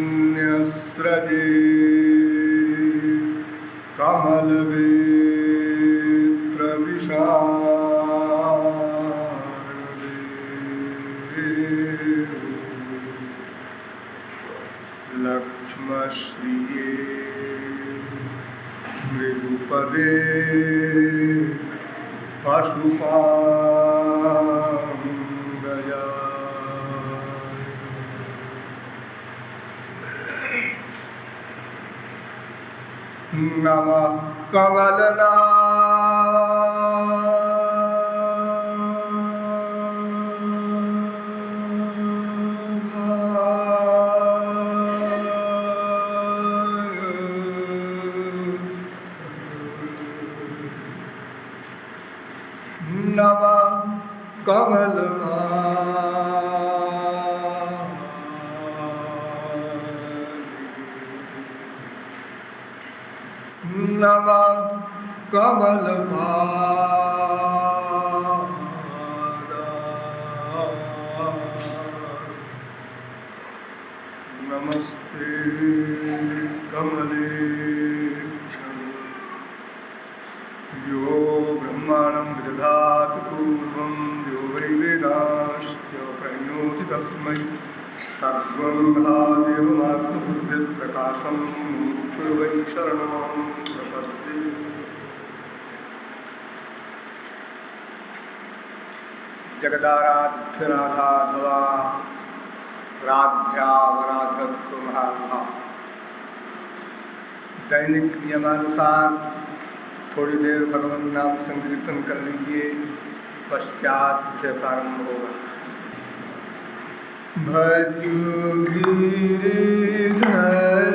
वन्यस्रजे कमलवेत्रविशारदे लक्ष्मश्रिये मृदुपदे पशुपाङ्गया नमः नमस्ते कमलेक्षणे यो ब्रह्माणं विदधाति पूर्वं यो वै वेदांश्च प्रणोति तस्मै तद्ब्रह्मादेवमात्मबुद्धिप्रकाशं वै शरणं प्रपद्ये। जगदाराध्य राधाधवा राध्यावराधत्व महानुभाव। दैनिक नियमानुसार थोड़ी देर भगवान नाम संकीर्तन कर लीजिए, पश्चात से प्रारंभ होगा। भजो गिरिधर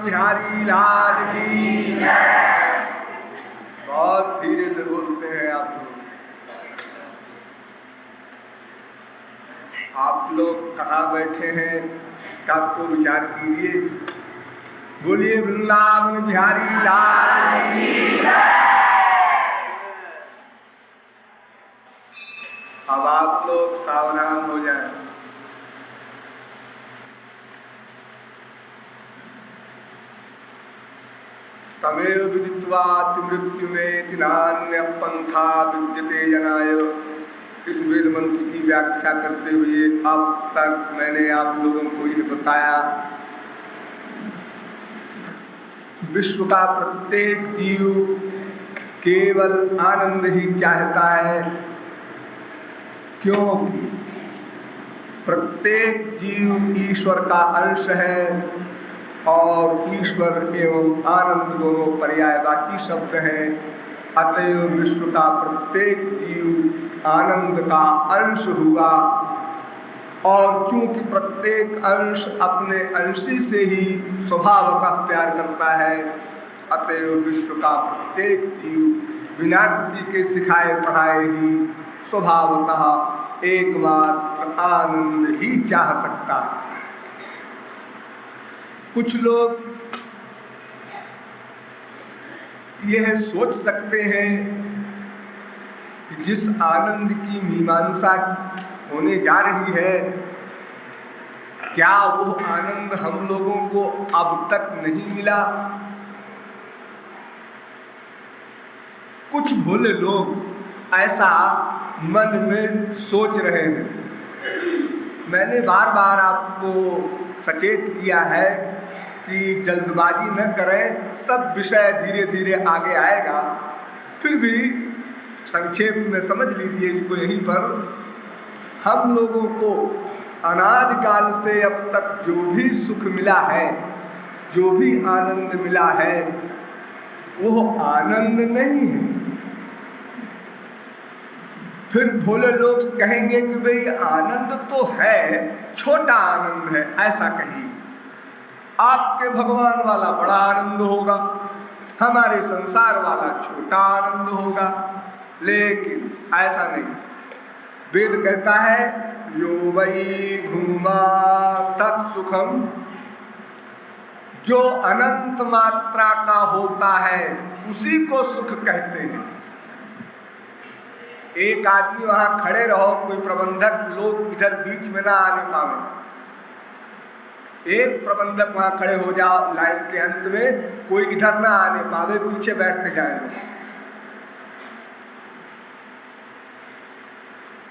बिहारी लाल की। बहुत धीरे से बोलते हैं आप लोग कहाँ बैठे हैं इसका आपको विचार कीजिए। बोलिए वृंदावन बिहारी लाल की। अब आप लोग सावधान हो जाएं। तमेव विदित्वा मृत्युमेति नान्यः पंथा विद्यते जनाय। इस वेद मंत्र की व्याख्या करते हुए अब तक मैंने आप लोगों को ये बताया विश्व का प्रत्येक जीव केवल आनंद ही चाहता है, क्योंकि प्रत्येक जीव ईश्वर का अंश है और ईश्वर एवं आनंद दोनों पर्यायवाची शब्द हैं। अतएव विश्व का प्रत्येक जीव आनंद का अंश हुआ, और क्योंकि प्रत्येक अंश अपने अंशी से ही स्वभाव का प्यार करता है, अतएव विश्व का प्रत्येक जीव बिना किसी के सिखाए पढ़ाए ही स्वभावतः एकमात्र आनंद ही चाह सकता है। कुछ लोग यह सोच सकते हैं कि जिस आनंद की मीमांसा होने जा रही है, क्या वो आनंद हम लोगों को अब तक नहीं मिला? कुछ भोले लोग ऐसा मन में सोच रहे हैं। मैंने बार बार आपको सचेत किया है कि जल्दबाजी न करें, सब विषय धीरे धीरे आगे आएगा। फिर भी संक्षेप में समझ लीजिए इसको यहीं पर। हम लोगों को अनादिकाल से अब तक जो भी सुख मिला है, जो भी आनंद मिला है, वो आनंद नहीं है। फिर भोले लोग कहेंगे कि भाई आनंद तो है, छोटा आनंद है, ऐसा कहिए। आपके भगवान वाला बड़ा आनंद होगा, हमारे संसार वाला छोटा आनंद होगा। लेकिन ऐसा नहीं। वेद कहता है यो वै भूमा तत्सुखम, जो अनंत मात्रा का होता है उसी को सुख कहते हैं। एक आदमी वहां खड़े रहो, कोई प्रबंधक लोग इधर बीच में ना आने पावे। एक प्रबंधक वहां खड़े हो जाओ लाइन के अंत में, कोई इधर ना आने पावे, पीछे बैठते जाए।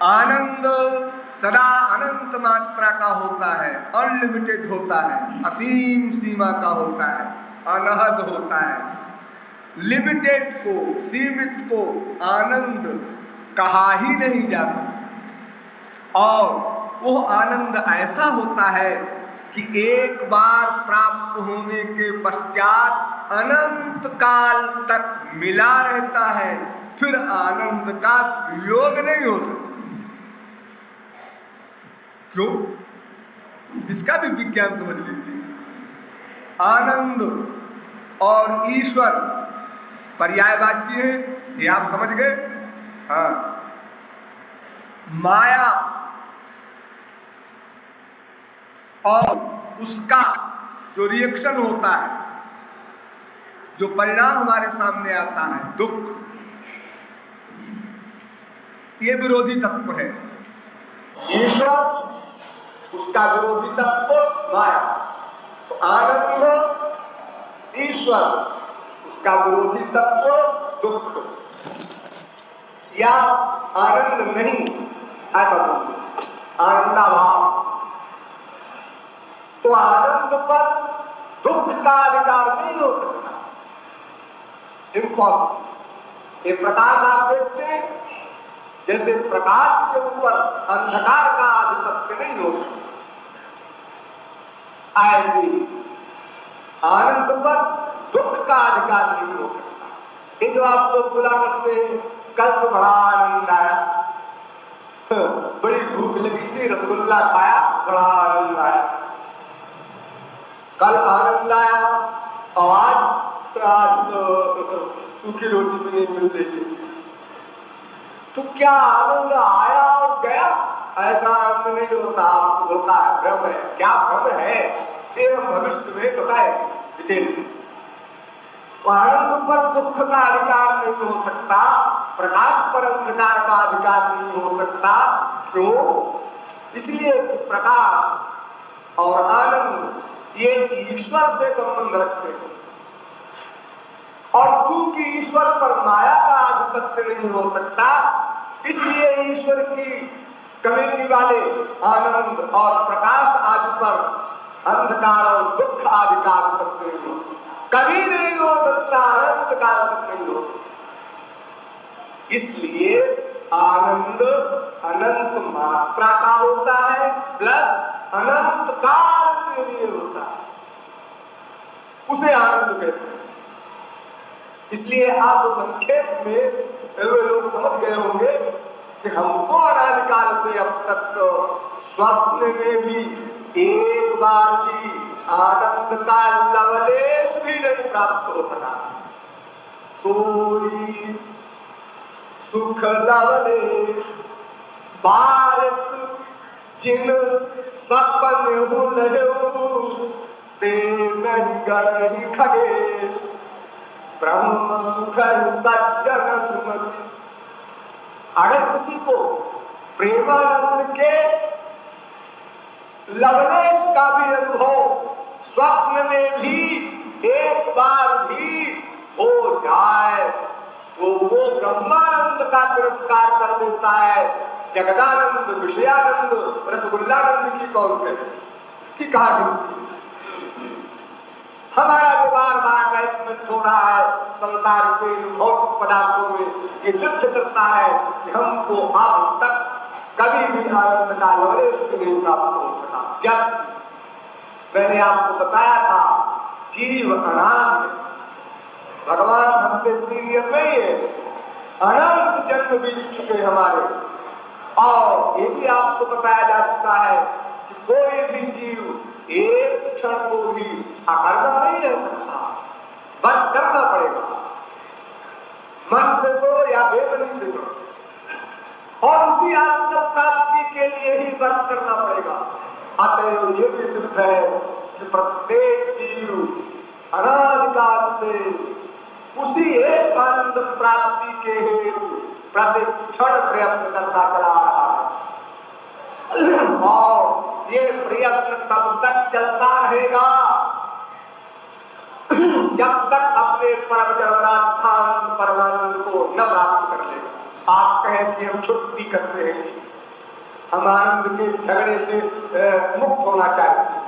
आनंद सदा अनंत मात्रा का होता है, अनलिमिटेड होता है, असीम सीमा का होता है, अनहद होता है। लिमिटेड को, सीमित को आनंद कहा ही नहीं जा सकता। और वो आनंद ऐसा होता है कि एक बार प्राप्त होने के पश्चात अनंत काल तक मिला रहता है, फिर आनंद का वियोग नहीं हो सकता। क्यों? इसका भी विज्ञान समझ लीजिए। आनंद और ईश्वर पर्यायवाची है, ये आप समझ गए? हाँ। माया और उसका जो रिएक्शन होता है, जो परिणाम हमारे सामने आता है, दुख, ये विरोधी तत्व है। ईश्वर उसका विरोधी तत्व माया। तो आनंद ईश्वर उसका विरोधी तत्व दुख, या आनंद नहीं, ऐसा बोलिए, आनंदाभाव। तो आनंद पर दुख का अधिकार नहीं हो सकता, इम्पॉसिबल। ये प्रकाश आप देखते हैं, जैसे प्रकाश के ऊपर अंधकार का आधिपत्य नहीं हो सकता, ऐसे आनंद पर दुख का अधिकार नहीं हो सकता। ये जो आप लोग बोला करते हैं कल तो बड़ा आनंद आया, बड़ी भूख लगी थी, रसगुल्ला खाया, बड़ा आनंद आया। कल आनंद आया और आज सूखी रोटी भी नहीं मिल रही। तो क्या आनंद आया और गया? ऐसा आनंद नहीं होता, आपको धोखा है, भ्रम है। क्या भ्रम है ये हम भविष्य में बताएंगे डिटेल। आनंद पर दुख का अधिकार नहीं हो सकता, प्रकाश पर अंधकार का अधिकार नहीं हो सकता। क्यों? इसलिए प्रकाश और आनंद ये ईश्वर से संबंध रखते हैं, और क्योंकि ईश्वर पर माया का आधिपत्य नहीं हो सकता, इसलिए ईश्वर की कमेटी वाले आनंद और प्रकाश आदि पर अंधकार और दुख आदि का आधिपत्य नहीं हो सकता। कभी नहीं हो सकता, अनंत काल तक नहीं हो सकता। इसलिए आनंद अनंत मात्रा का होता है प्लस अनंत काल के लिए होता है, उसे आनंद कहते हैं। इसलिए आप संक्षेप में लोग समझ गए होंगे कि हमको अनादिकाल से अब तक स्वप्न में भी एक बार भी आनंद का लवलेश भी नहीं प्राप्त हो सका। सोई सुख लवलेश बारक जिन सपन हुलहु ते नहीं गणहि खगेश ब्रह्म सुख सज्जन सुमति। अगर किसी को प्रेमानंद के लवलेश का भी अनुभव स्वप्न में भी एक बार भी हो जाए तो वो ब्रह्मानंद का तिरस्कार कर देता है। जगदानंद, विषयानंद, रसगुल्लानंद की कौन पे इसकी कहा गिनती। हमारा जो बार बार कमिटमेंट हो रहा है संसार के भौतिक पदार्थों में, ये सिद्ध करता है कि हमको अब तक कभी भी आनंद का लवलेश भी नहीं प्राप्त हो सका। जब मैंने आपको बताया था जीव अनाथ है, भगवान हमसे सीनियर नहीं है, अनंत जन्म बीत चुके हमारे, और ये भी आपको बताया जा चुका है कि कोई भी जीव एक क्षण को भी अकर्मा नहीं रह सकता, बंद करना पड़ेगा, मन से तो या वेदनी से तो, और उसी आत्म प्राप्ति के लिए ही वर्त करना पड़ेगा। अतएव ये भी सिद्ध है कि प्रत्येक जीव अनादिकाल से उसी एक आनंद प्राप्ति के हेतु प्रतिक्षण प्रयत्न करता चला रहा है, और ये प्रयत्न तब तक चलता रहेगा जब तक अपने परम जगन्नाथ परमानंद को न प्राप्त कर लेगा। आप कहें कि हम छुट्टी करते हैं, हम आनंद के झगड़े से मुक्त होना चाहते हैं,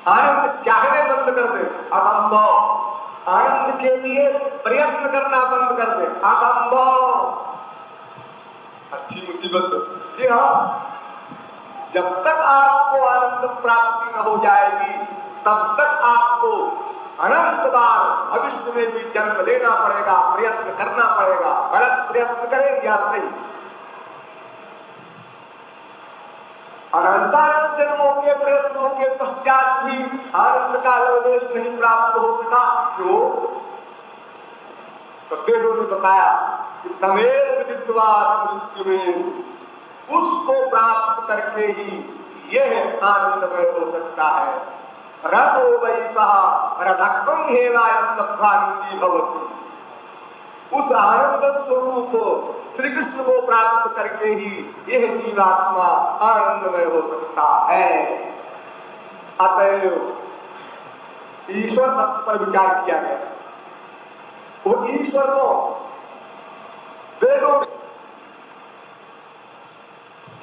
आनंद चाहने बंद कर दे, असंभव। आनंद के लिए प्रयत्न करना बंद कर दे, असंभव। अच्छी मुसीबत। जी हाँ, जब तक आपको आनंद प्राप्ति न हो जाएगी तब तक आपको अनंत बार भविष्य में भी जन्म लेना पड़ेगा, प्रयत्न करना पड़ेगा। गलत प्रयत्न करें या सही, अनंतानंत जन्मों के प्रयत्नों के पश्चात भी आनंद का लवलेश नहीं प्राप्त हो सका। क्यों? तो वेदों ने बताया कि तमेव विदित्वा मृत्यु में, उसको प्राप्त करके ही यह आनंदमय हो सकता है। रसो वैसा रथक्वं हेवायं लब्धानंदी भवति। उस आनंद स्वरूप श्री कृष्ण को प्राप्त करके ही यह जीवात्मा आनंदमय हो सकता है। अतएव ईश्वर तत्व पर विचार किया गया। वो ईश्वर को वेदों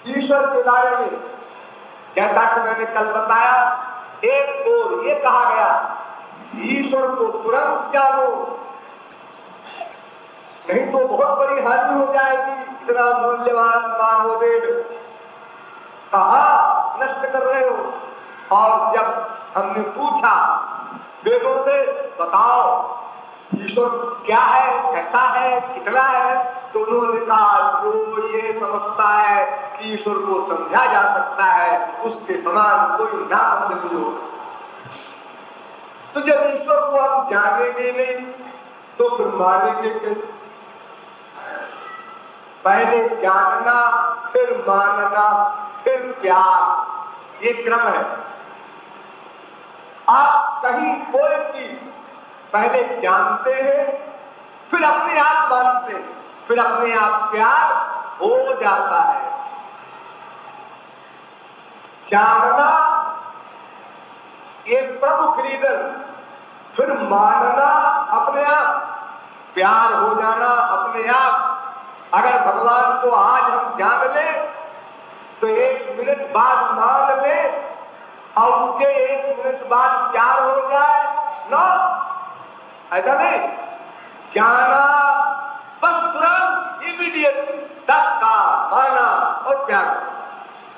ईश्वर के बारे में जैसा कि मैंने कल बताया, एक ओर ये कहा गया ईश्वर को तुरंत जानो, नहीं तो बहुत बड़ी हानि हो जाएगी, इतना मूल्यवान मानव देह कहा नष्ट कर रहे हो। और जब हमने पूछा वेदों से बताओ ईश्वर क्या है, कैसा है, कितना है, तो उन्होंने कहा जो ये समझता है कि ईश्वर को समझा जा सकता है उसके समान कोई ना समझ नहीं होगा। तो जब ईश्वर को हम जानेंगे नहीं तो फिर मानेंगे कैसे? पहले जानना, फिर मानना, फिर प्यार, ये क्रम है। आप कहीं कोई चीज पहले जानते हैं, फिर अपने आप मानते हैं, फिर अपने आप प्यार हो जाता है। जानना एक प्रमुख रीजन, फिर मानना अपने आप, प्यार हो जाना अपने आप। अगर भगवान को आज हम जान लें तो 1 मिनट बाद मान लें, और उसके 1 मिनट बाद प्यार हो जाए, नो, ऐसा नहीं। जाना बस तुरंत, इमीडिएट, तत्काल माना और प्यार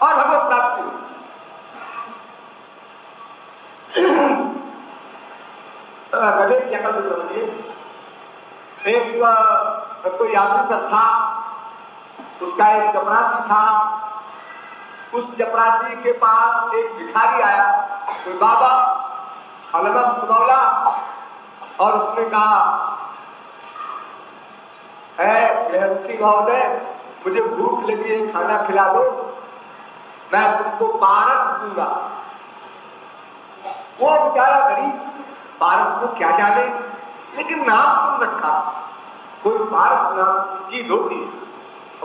और भगवत प्राप्ति। गधे की अकल से समझिए, एक कोई ऑफिसर था, उसका एक चपरासी था। उस चपरासी के पास एक भिखारी आया, कोई बाबा अलमस बनौला, और उसने कहा, है गृहस्थी महोदय, मुझे भूख लगी है, खाना खिला दो, मैं तुमको पारस दूंगा। वो बेचारा गरीब पारस को क्या जाने, लेकिन नाम सुन रखा, कोई पारस नाम की चीज होती है,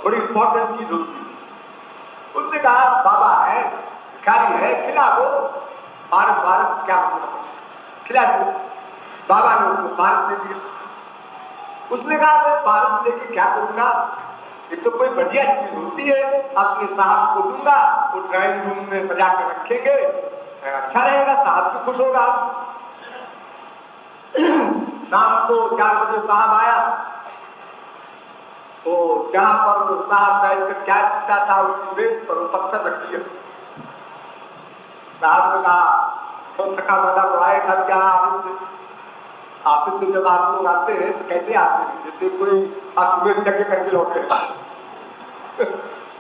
बड़ी इंपॉर्टेंट चीज होती है। उसने कहा, बाबा है, भिखारी है, खिला दो। पारस वारस क्या मतलब, खिला दो। बाबा ने उसको पारस दे दिया। उसने कहा, मैं पारस लेके क्या करूंगा, ये तो कोई बढ़िया चीज होती है, अपने साहब को दूंगा, वो ड्राइंग रूम में सजा कर रखेंगे, अच्छा रहेगा, साहब भी खुश होगा। शाम को 4 बजे साहब आया, तो जहां पर साहब बैठकर चाय पीता था, उसी बेंच पर वो पत्थर रख दिया। साहब ने कहा, तो थका मादा तो आए था बेचारा ऑफिस से जब आप लोग आते हैं तो कैसे आते हैं, जैसे कोई अश्वेत यज्ञ करके लौटे,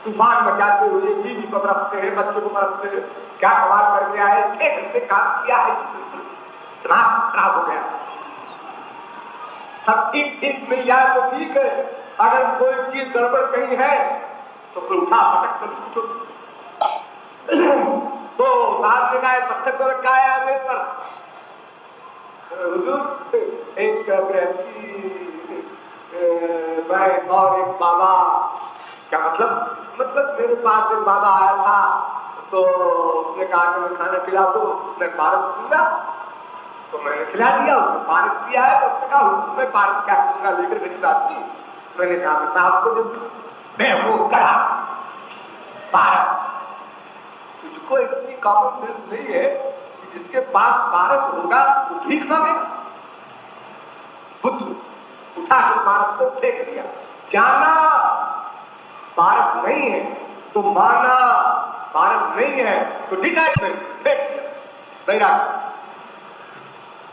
तूफान मचाते हुए, बीवी को बरसते हैं, बच्चों को बरसते हैं, क्या कमाल करके आए, 6 घंटे काम किया है, इतना खराब हो गया। सब ठीक ठीक मिल जाए तो ठीक है, अगर कोई चीज गड़बड़ कहीं है तो फिर उठा पटक सब पूछो। तो साहब ने कहा, पत्थर तो रखा है मेरे पर। हुजूर, एक गृहस्थी, मैं और एक बाबा। क्या मतलब मेरे पास एक बाबा आया था, तो उसने कहा कि मैं खाना खिला दो, मैं पारस दूंगा, तो मैंने खिला दिया। उसने पारस दिया है, तो उसने कहा, मैं पारस क्या करूंगा लेकर गरीब आदमी। मैंने कहा, मैं साहब को दे दूं। मैं वो कड़ा पारस, तुझको इतनी कॉमन सेंस नहीं है कि जिसके पास पारस होगा वो भीख मांगेगा। बुद्ध उठाकर पारस को फेंक दिया। जाना पारस नहीं है तो माना पारस नहीं है तो डिटैचमेंट, फेंक दिया, वैराग्य।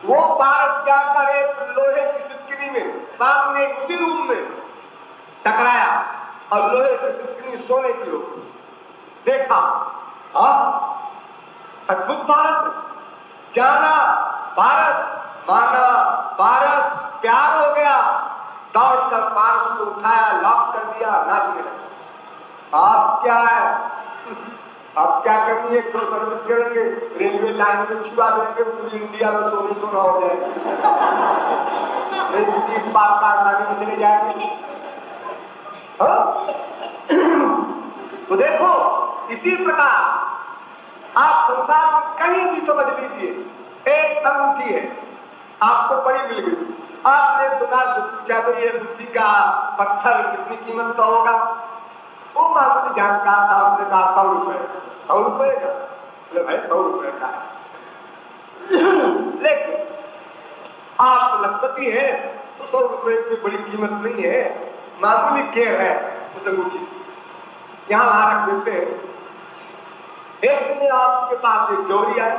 वो पारस जाकर एक लोहे की सिटकिनी में सामने उसी रूम में टकराया, और लोहे की सिटकिनी सोने की हो, देखा, सचमुच पारस। जाना पारस, माना पारस, प्यार हो गया, दौड़कर पारस को उठाया, लॉक कर दिया, नाचने लगा। आप क्या है, आप क्या करेंगे, तो सर्विस करेंगे, रेलवे लाइन में छुआ देंगे, पूरी इंडिया में सोने सोना हो जाएगा, किसी इस्पात कारखाने में चले जाएंगे। तो देखो, इसी प्रकार आप संसार में कहीं भी समझ लीजिए, एक अंगूठी है, आपको पड़ी मिल गई, आपने सुना से पूछा, तो ये अंगूठी का पत्थर कितनी कीमत का होगा? वो मामूली जानकार था, उसने कहा 100 रुपए। 100 रुपए का? बोले भाई 100 रुपए का है। लेकिन आप लखपति है तो 100 रुपए की बड़ी कीमत नहीं है, मामूली केयर है उस अंगूठी, यहां वहां रख देते हैं। एक दिन आपके पास एक चोरी आया,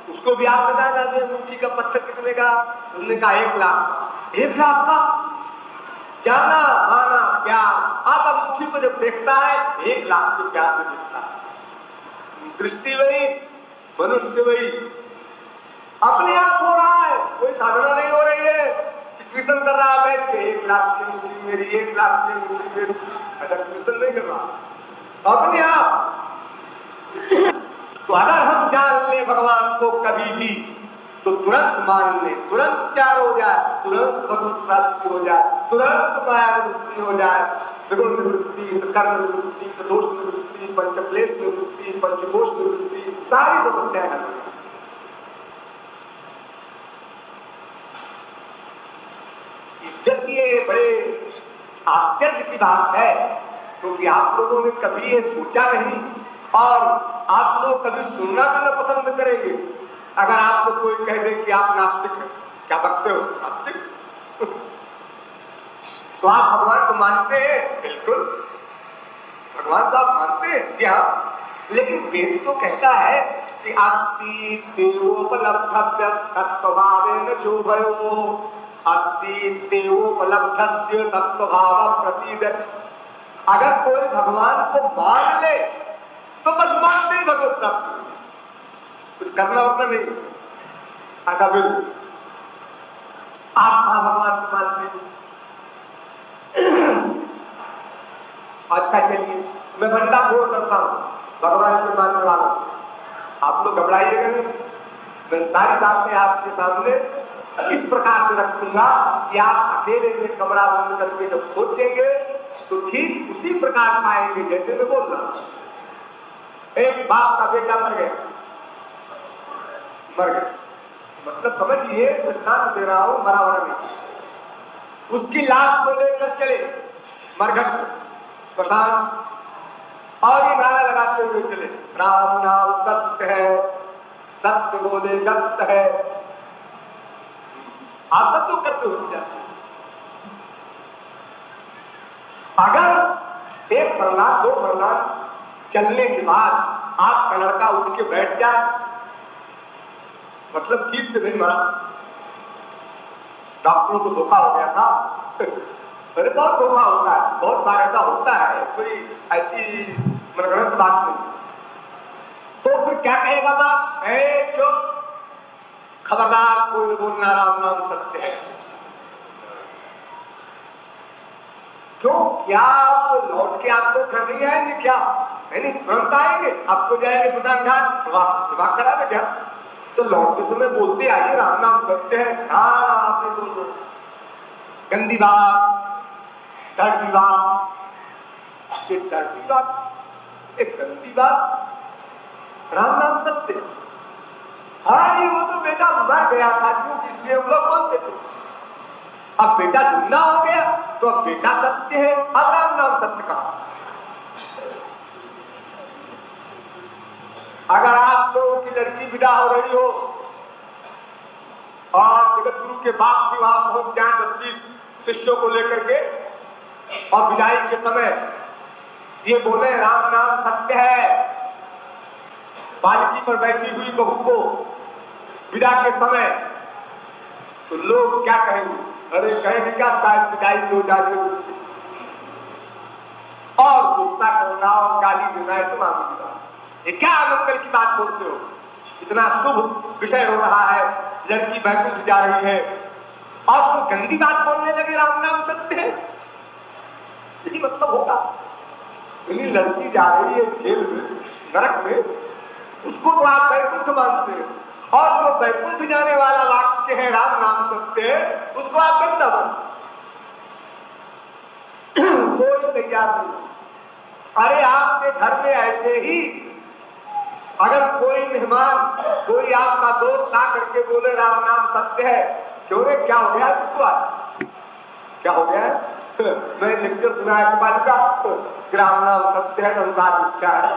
उसको भी आप बताया जाते अंगूठी का पत्थर कितने का? उसने कहा 1 लाख। 1 लाख का? जाना माना प्यार। आप अंगूठी को जब देखता है 1 लाख के प्यार से देखता है, दृष्टि वही, मनुष्य वही, अपने आप हो रहा है, कोई साधना नहीं हो रही है कि कीर्तन कर रहा है बैठ के, 1 लाख की अंगूठी मेरी, 1 लाख की अंगूठी मेरी, ऐसा कीर्तन नहीं कर रहा, अपने आप। तो अगर हम जान ले भगवान को कभी भी, तो तुरंत मान ले, तुरंत प्यार हो जाए, तुरंत भगवत प्राप्ति हो जाए, तुरंत माया निवृत्ति हो जाए, त्रिगुण निवृत्ति, कर्म निवृत्ति, दोष निवृत्ति, पंचक्लेश निवृत्ति, पंचकोश निवृत्ति, सारी समस्याएं हल हो जाए। जब ये बड़े आश्चर्य की बात है, क्योंकि आप लोगों ने कभी ये सोचा नहीं, और आप लोग कभी सुनना भी न पसंद करेंगे। अगर आपको कोई कह दे कि आप नास्तिक हैं, क्या बकते हो नास्तिक? तो आप भगवान को मानते हैं? बिल्कुल, भगवान को आप मानते हैं क्या? लेकिन वेद तो कहता है कि अस्ति देवोपलब्धव्य तत्वभावेन चोभयो, अस्ति देवोपलब्धस्य तत्वभाव प्रसीदति। अगर कोई भगवान को मान ले तो बस मानते ही भगवत प्राप्ति, कुछ करना होता नहीं। ऐसा बिल्कुल आप भगवान को मानते हैं। अच्छा चलिए, मैं भंडा फोड़ करता हूं, भगवान के मानने वाला, आप लोग घबराइएगा नहीं। मैं सारी बातें आपके सामने इस प्रकार से रखूंगा कि आप अकेले में कमरा बंद करके जब सोचेंगे तो ठीक उसी प्रकार पाएंगे जैसे मैं बोल रहा हूं। एक बाप का बेटा मर गया, मतलब समझिए, दृष्टांत दे रहा हूं, मरा वरा नहीं। उसकी लाश को लेकर चले मरघट श्मशान, और ये नारा लगाते हुए चले, राम नाम सत्य है, सत्य बोले सत्य है। आप सब लोग करते हो जाते। अगर एक फरलांग दो फरलांग चलने के बाद आपका लड़का उठ के बैठ जाए, मतलब ठीक से नहीं मरा, डॉक्टरों को धोखा हो गया था। अरे बहुत धोखा होता है, बहुत बार ऐसा होता है, कोई ऐसी मनगढ़ंत बात नहीं। तो फिर क्या कहेगा बाप? चुप, खबरदार कोई बोलना, राम नाम सत्य है। क्यों? क्या आप लौट के आपको घर नहीं आएंगे क्या? नहीं, तुरंत आएंगे, आपको जाएंगे श्मशान घाट, दिमाग करा दे क्या? तो लौटते समय बोलते आइए राम नाम सत्य है। हाँ, आपने बोल दो, गंदी बात, डर्टी बात, डर्टी बात, एक गंदी बात, राम नाम सत्य। हाँ, ये वो तो बेटा मर गया था, क्यों? इसलिए हम लोग बोलते थे। अब बेटा जिंदा हो गया तो अब बेटा सत्य है, अब राम नाम सत्य कहा। अगर आप लोगों की लड़की विदा हो रही हो और जगत गुरु के बाप भी वहां पहुंच जाए 10-20 शिष्यों को लेकर के, और विदाई के समय ये बोले राम नाम सत्य है, पालकी पर बैठी हुई बहू को विदा के समय, तो लोग क्या कहेंगे? अरे कहेंगे क्या, शायद पिटाई हो जाए और गुस्सा करना और गाली देना है, तो मामूली बात। ये क्या मंगल की बात बोलते हो? इतना शुभ विषय हो रहा है, लड़की बैकुंठ जा रही है और तुम गंदी बात बोलने लगे राम नाम सत्य है। यही मतलब होगा। लड़की जा रही है जेल में, नरक में, उसको तो आप बैकुंठ मानते हैं, और जो बैकुंठ जाने वाला वाक्य है राम नाम सत्य है, उसको आप गंदा मानते। कोई तैयार नहीं। अरे आपके घर में ऐसे ही अगर कोई मेहमान, कोई आपका दोस्त आ करके बोले राम नाम सत्य है, क्यों रे क्या हो गया तुमको? आज क्या हो गया है? मैं लेक्चर सुना है का, राम नाम सत्य है, संसार मिथ्या है।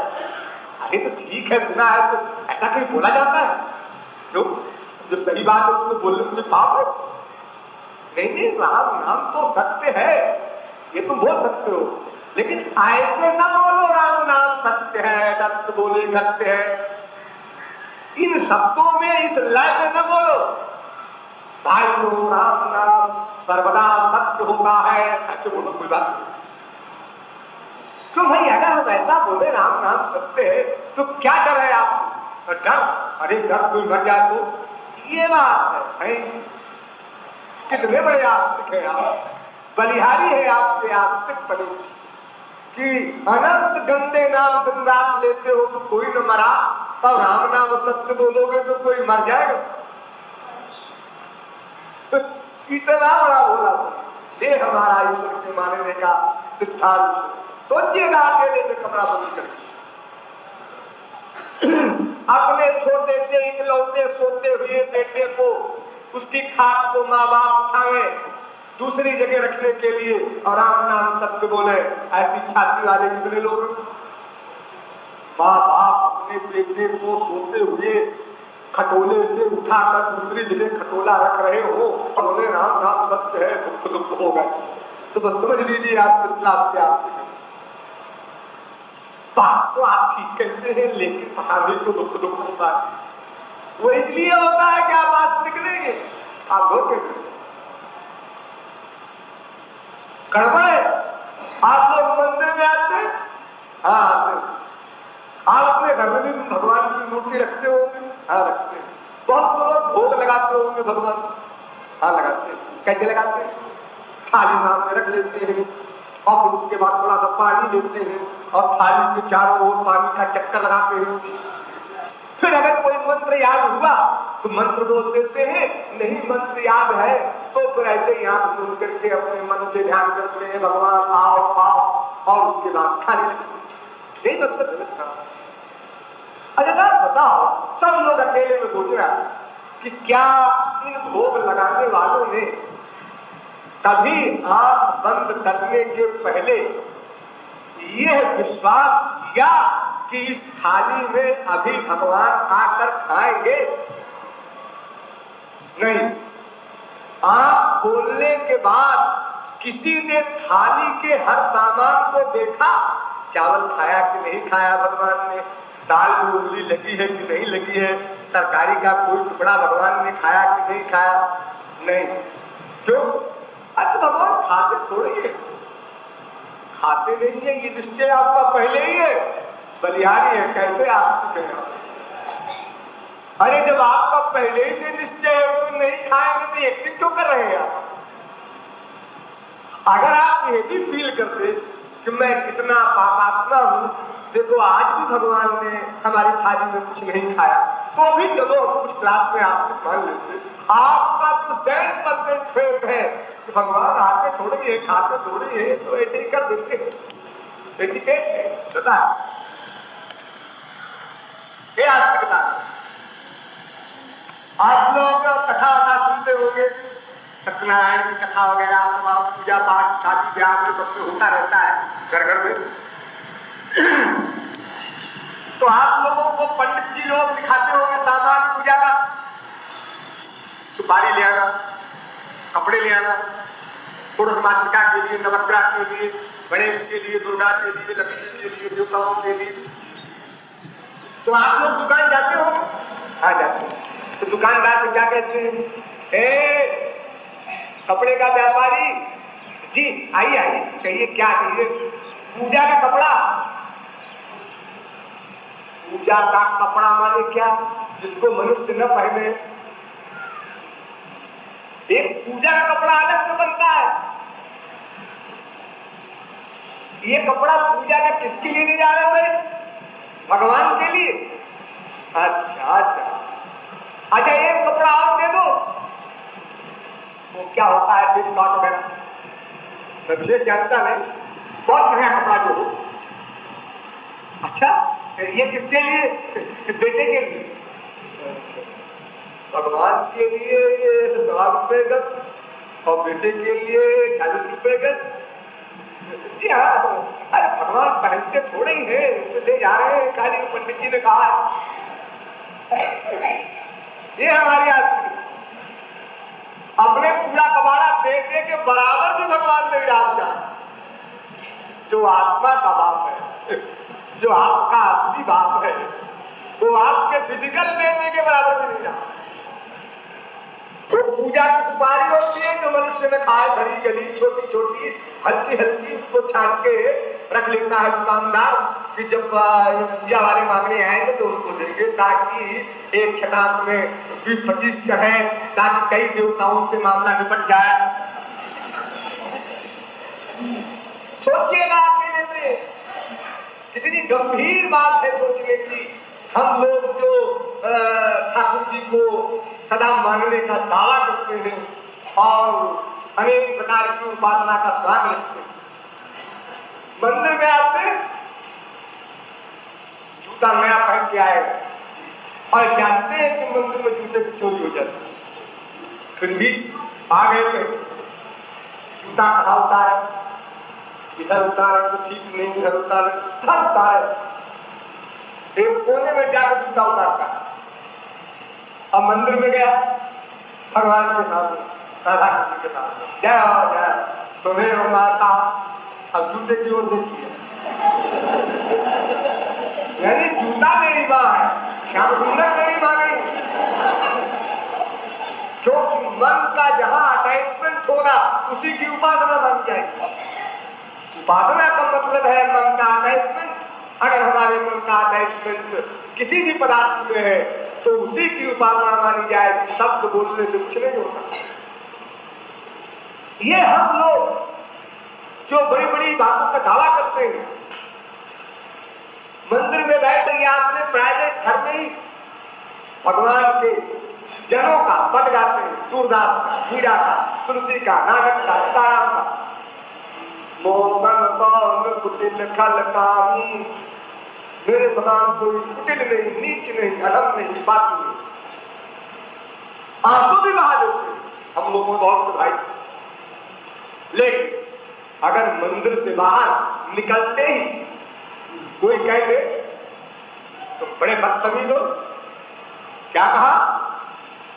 अरे तो ठीक है, सुना है, तो ऐसा कहीं बोला जाता है? क्यों? जो सही बात है उसको बोलने में पाप है? नहीं, राम नाम तो सत्य है, ये तुम बोल सकते हो, लेकिन ऐसे ना बोलो राम नाम सत्य है, सत्य बोले सत्य है। इन शब्दों में, इस लय में न बोलो। भाई लो, राम नाम सर्वदा सत्य होता है, ऐसे बोलो, कोई बात नहीं। क्यों भाई? अगर हम ऐसा बोले राम नाम सत्य है, तो क्या डर है आपको? डर? अरे डर कोई मर जाए तो? ये बात है। कितने बड़े आस्तिक है आप, बलिहारी है आपसे आस्तिक बनी कि अनंत गंदे नाम दिन रात लेते हो तो कोई न मरा, और राम नाम सत्य बोलोगे तो कोई मर जाएगा। इतना बड़ा बोला ये हमारा ईश्वर के मानने का सिद्धांत। सोचिएगा अकेले में कमरा बंद करके अपने छोटे से इकलौते सोते हुए बेटे को, उसकी खाक को माँ बाप उठावे दूसरी जगह रखने के लिए और राम नाम सत्य बोले, ऐसी छाती वाले कितने लोग? माँ बाप अपने बेटे को सोते हुए खटोले से उठाकर दूसरी जगह खटोला रख रहे हो, बोले राम राम सत्य है, दुख दुख हो गए, तो बस समझ लीजिए आप किस क्लास के आस्तिक हैं। बात तो आप ठीक कहते हैं, लेकिन आदमी को दुख दुख होता है। वो इसलिए होता है कि आप आस्तिक नहीं, आप धोखे में गड़बड़ है। आप लोग मंदिर में आते हैं, हाँ आते हैं। आप अपने घर में भी भगवान की मूर्ति रखते होंगे, हाँ रखते हैं। बहुत से लोग भोग लगाते होंगे भगवान, हाँ लगाते हैं। कैसे लगाते हैं? थाली सामने रख लेते हैं और फिर उसके बाद थोड़ा सा पानी लेते हैं और थाली के चारों ओर पानी का चक्कर लगाते हैं। फिर अगर कोई मंत्र याद हुआ तो मंत्र बोल देते हैं, नहीं मंत्र याद है तो फिर ऐसे ही आंख बंद करके अपने मन से ध्यान करते हैं भगवान आओ खाओ, और उसके बाद खाने लगते। यही मतलब है। अच्छा साहब बताओ, सब लोग अकेले में सोच रहा है कि क्या इन भोग लगाने वालों ने कभी आंख बंद करने के पहले यह विश्वास किया कि इस थाली में अभी भगवान आकर खाएंगे? नहीं। आंख खोलने के बाद किसी ने थाली के हर सामान को देखा, चावल खाया कि नहीं खाया भगवान ने, दाल में उंगली लगी है कि नहीं लगी है, तरकारी का कोई टुकड़ा भगवान ने खाया कि नहीं खाया? नहीं। क्यों? अरे भगवान खाते थोड़े ही है, खाते नहीं है, ये निश्चय आपका पहले ही है। बलिहारी है, कैसे आस्तिक है आप? अरे जब आपका पहले ही से निश्चय है तो नहीं खाएंगे तो एक्टिंग क्यों कर रहे हैं आप? अगर आप ये भी फील करते कि मैं कितना पापात्मा हूं, देखो आज भी भगवान ने हमारी थाली में कुछ नहीं खाया, तो भी चलो कुछ क्लास में आस्तिक मान लेते। आपका तो 100% फेथ है कि भगवान आते थोड़े ही है, खाते थोड़े ही है, तो ऐसे ही कर देते हैं। एटिकेट है, बता ये आस्तिकता। आप लोग कथा वथा सुनते होंगे, सत्यनारायण की कथा वगैरह, पूजा पाठ शादी ब्याह में सब में होता रहता है घर घर में। तो आप लोगों को पंडित जी लोग दिखाते होंगे सामान पूजा का, सुपारी ले आना, कपड़े ले आना, पुरुष मातृका के लिए, नवग्रह के लिए, गणेश के लिए, दुर्गा के लिए, लक्ष्मी के लिए, देवताओं के लिए। तो आप लोग दुकान जाते हो? हाँ जाते हो। तो दुकानदार से क्या कहते हैं? कपड़े का व्यापारी जी आइए आइए, कहिए क्या चाहिए? पूजा का कपड़ा। पूजा का कपड़ा माने क्या? जिसको मनुष्य न पहने। एक पूजा का कपड़ा अलग से बनता है। ये कपड़ा पूजा का किसके लिए नहीं जा रहा है? भगवान के लिए। अच्छा अच्छा अच्छा, एक कपड़ा और दे दो। वो क्या होता है? दिन कॉट वगैरह मैं विशेष जानता नहीं, बहुत बढ़िया कपड़ा जो हो। अच्छा ये किसके लिए? बेटे के लिए। भगवान के लिए ये 100 रुपए गज और बेटे के लिए 40 रुपए गज। जी हाँ, अरे भगवान पहनते थोड़े ही है, तो ले जा रहे हैं, खाली पंडित जी ने कहा है। ये हमारी आस्तिक। अपने पूरा कबाड़ा बेटे के बराबर भी भगवान ने विराट चाहा। जो आत्मा का बाप है, जो आपका असली बाप है, वो आपके फिजिकल बेटे के बराबर भी नहीं रहा। तो पूजा की सुपारी होती है जो मनुष्य में खाए, सड़ी गली छोटी छोटी हल्की हल्की, उसको छाट के रख लेता है दुकानदार कि जब पूजा वाले मांगने आएंगे तो उसको देंगे, ताकि एक छटाक में 20-25 चढ़े, ताकि कई देवताओं से मामला निपट जाए। सोचिएगा अकेले में कितनी गंभीर बात है सोचने की। हम लोग जो ठाकुर जी को सदा मानने का दावा करते हैं और अनेक प्रकार की उपासना का स्वाद रखते हैं, मंदिर में आते जूता नया पहन के आए और जानते हैं कि मंदिर में जूते की चोरी हो जाती है, फिर भी आ गए। जूता कहाँ उतारे? इधर उतारे तो ठीक नहीं, इधर उतारे। एक कोने में जाकर जूता उतारता है। में गया भगवान के सामने, राधा कृष्ण के सामने, जय हो जय, तुम्हें हो माता। अब जूते की ओर देखिए, यानी जूता मेरी माँ है, श्याम सुंदर मेरी माँ नहीं। क्योंकि मन का जहां अटैचमेंट होगा उसी की उपासना बन जाएगी। उपासना का मतलब है मन का अटैचमेंट। अगर हमारे मन का अटैचमेंट किसी भी पदार्थ में है तो उसी की उपासना मानी जाएगी, शब्द बोलने से कुछ नहीं होता। ये हम लोग जो बड़ी बड़ी बातों का दावा करते हैं, मंदिर में बैठ या अपने प्राइवेट घर में ही भगवान के जनों का पद गाते हैं, सूरदास का, मीरा का, तुलसी का, नानक का, सीताराम का। मोसन कौन कुटिल खल कामी, मेरे समान कोई कुटिल नहीं, नीच नहीं, अधम नहीं, पापी नहीं। आंसू भी बहा देते हैं हम लोगों बहुत से भाई। लेकिन अगर मंदिर से बाहर निकलते ही कोई कह दे तो बड़े बदतमीज हो, क्या कहा,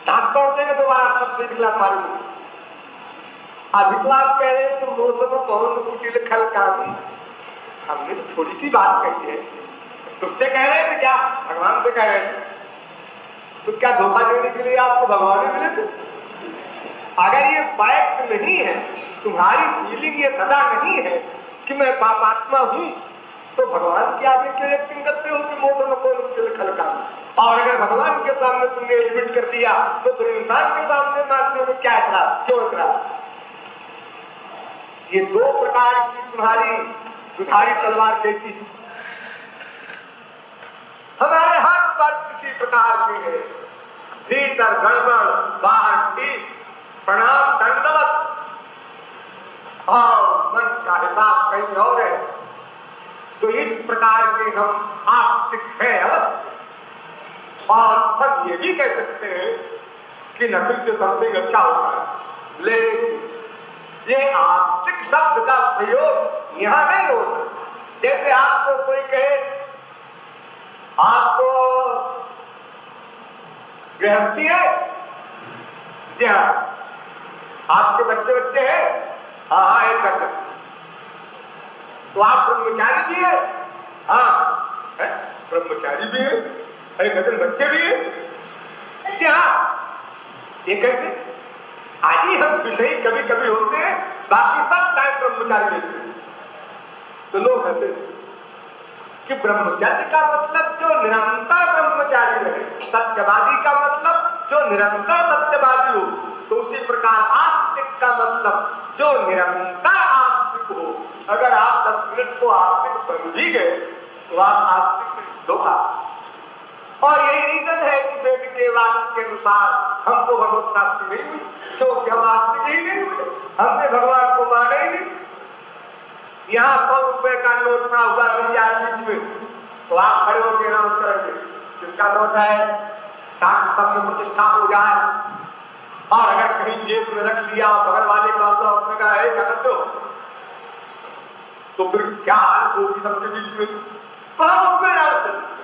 दांत तोड़ देंगे दोबारा, सब निकला हमारे मुंह। अभी तो आप कह रहे हैं कि मौसम कौन कुटिल खल कामी, हमने तो थोड़ी सी बात कही है, तुझसे कह रहे थे क्या, भगवान से कह रहे थे, तो क्या धोखा देने के लिए आपको भगवान मिले थे? अगर ये फैक्ट नहीं है, तुम्हारी फीलिंग ये सदा नहीं है कि मैं पापात्मा हूं, तो भगवान के आगे क्यों एक्टिंग करते हो कि मौसम कौन कुटिल खल कामी? और अगर भगवान के सामने तुमने एडमिट कर दिया तो फिर इंसान के सामने मानने में क्या एतराज, क्यों एतराज? ये दो प्रकार की तुम्हारी दुधारी तलवार कैसी, हमारे हाथ पर किसी प्रकार के है, भीतर गड़बड़ बाहर ठीक, प्रणाम दंडवत, और मन का हिसाब कहीं और है। तो इस प्रकार के हम आस्तिक हैं अवश्य। और हम ये भी कह सकते हैं कि नथिंग से समथिंग अच्छा होता है, लेकिन ये आस्तिक शब्द का प्रयोग यहां नहीं हो सकता। जैसे आपको कोई कहे आपको गृहस्थी है, जी हाँ, आपके बच्चे हैं, हाँ एक करते, तो आप ब्रह्मचारी भी है, हाँ है? ब्रह्मचारी भी है, एक डजन बच्चे भी है, जी हाँ। ये कैसे? आज ही हम विषय कभी कभी होते हैं, बाकी सब टाइम ब्रह्मचारी रहते हैं। तो लोग हंसे कि ब्रह्मचर्य का मतलब जो निरंतर ब्रह्मचारी रहे, सत्यवादी का मतलब जो निरंतर सत्यवादी हो, तो उसी प्रकार आस्तिक का मतलब जो निरंतर आस्तिक हो। अगर आप 10 मिनट को आस्तिक बन भी गए तो आप आस्तिक धोखा। और यही रीजन है कि वेद के वाक्य के अनुसार हमको भगवत प्राप्ति नहीं हुई, क्योंकि हम आस्तिक ही नहीं हुए, हमने भगवान को माना ही नहीं। यहाँ 100 रुपए का नोट पड़ा हुआ बीच में, तो आप खड़े होकर अनाउंस करेंगे किसका नोट है, ताकि सब में प्रतिष्ठा हो जाए। और अगर कहीं जेब में रख लिया बगल वाले का होगा, उसने कहा है क्या करते हो, तो फिर क्या हालत होगी सबके बीच में, तो हम उसमें अनाउंस करेंगे।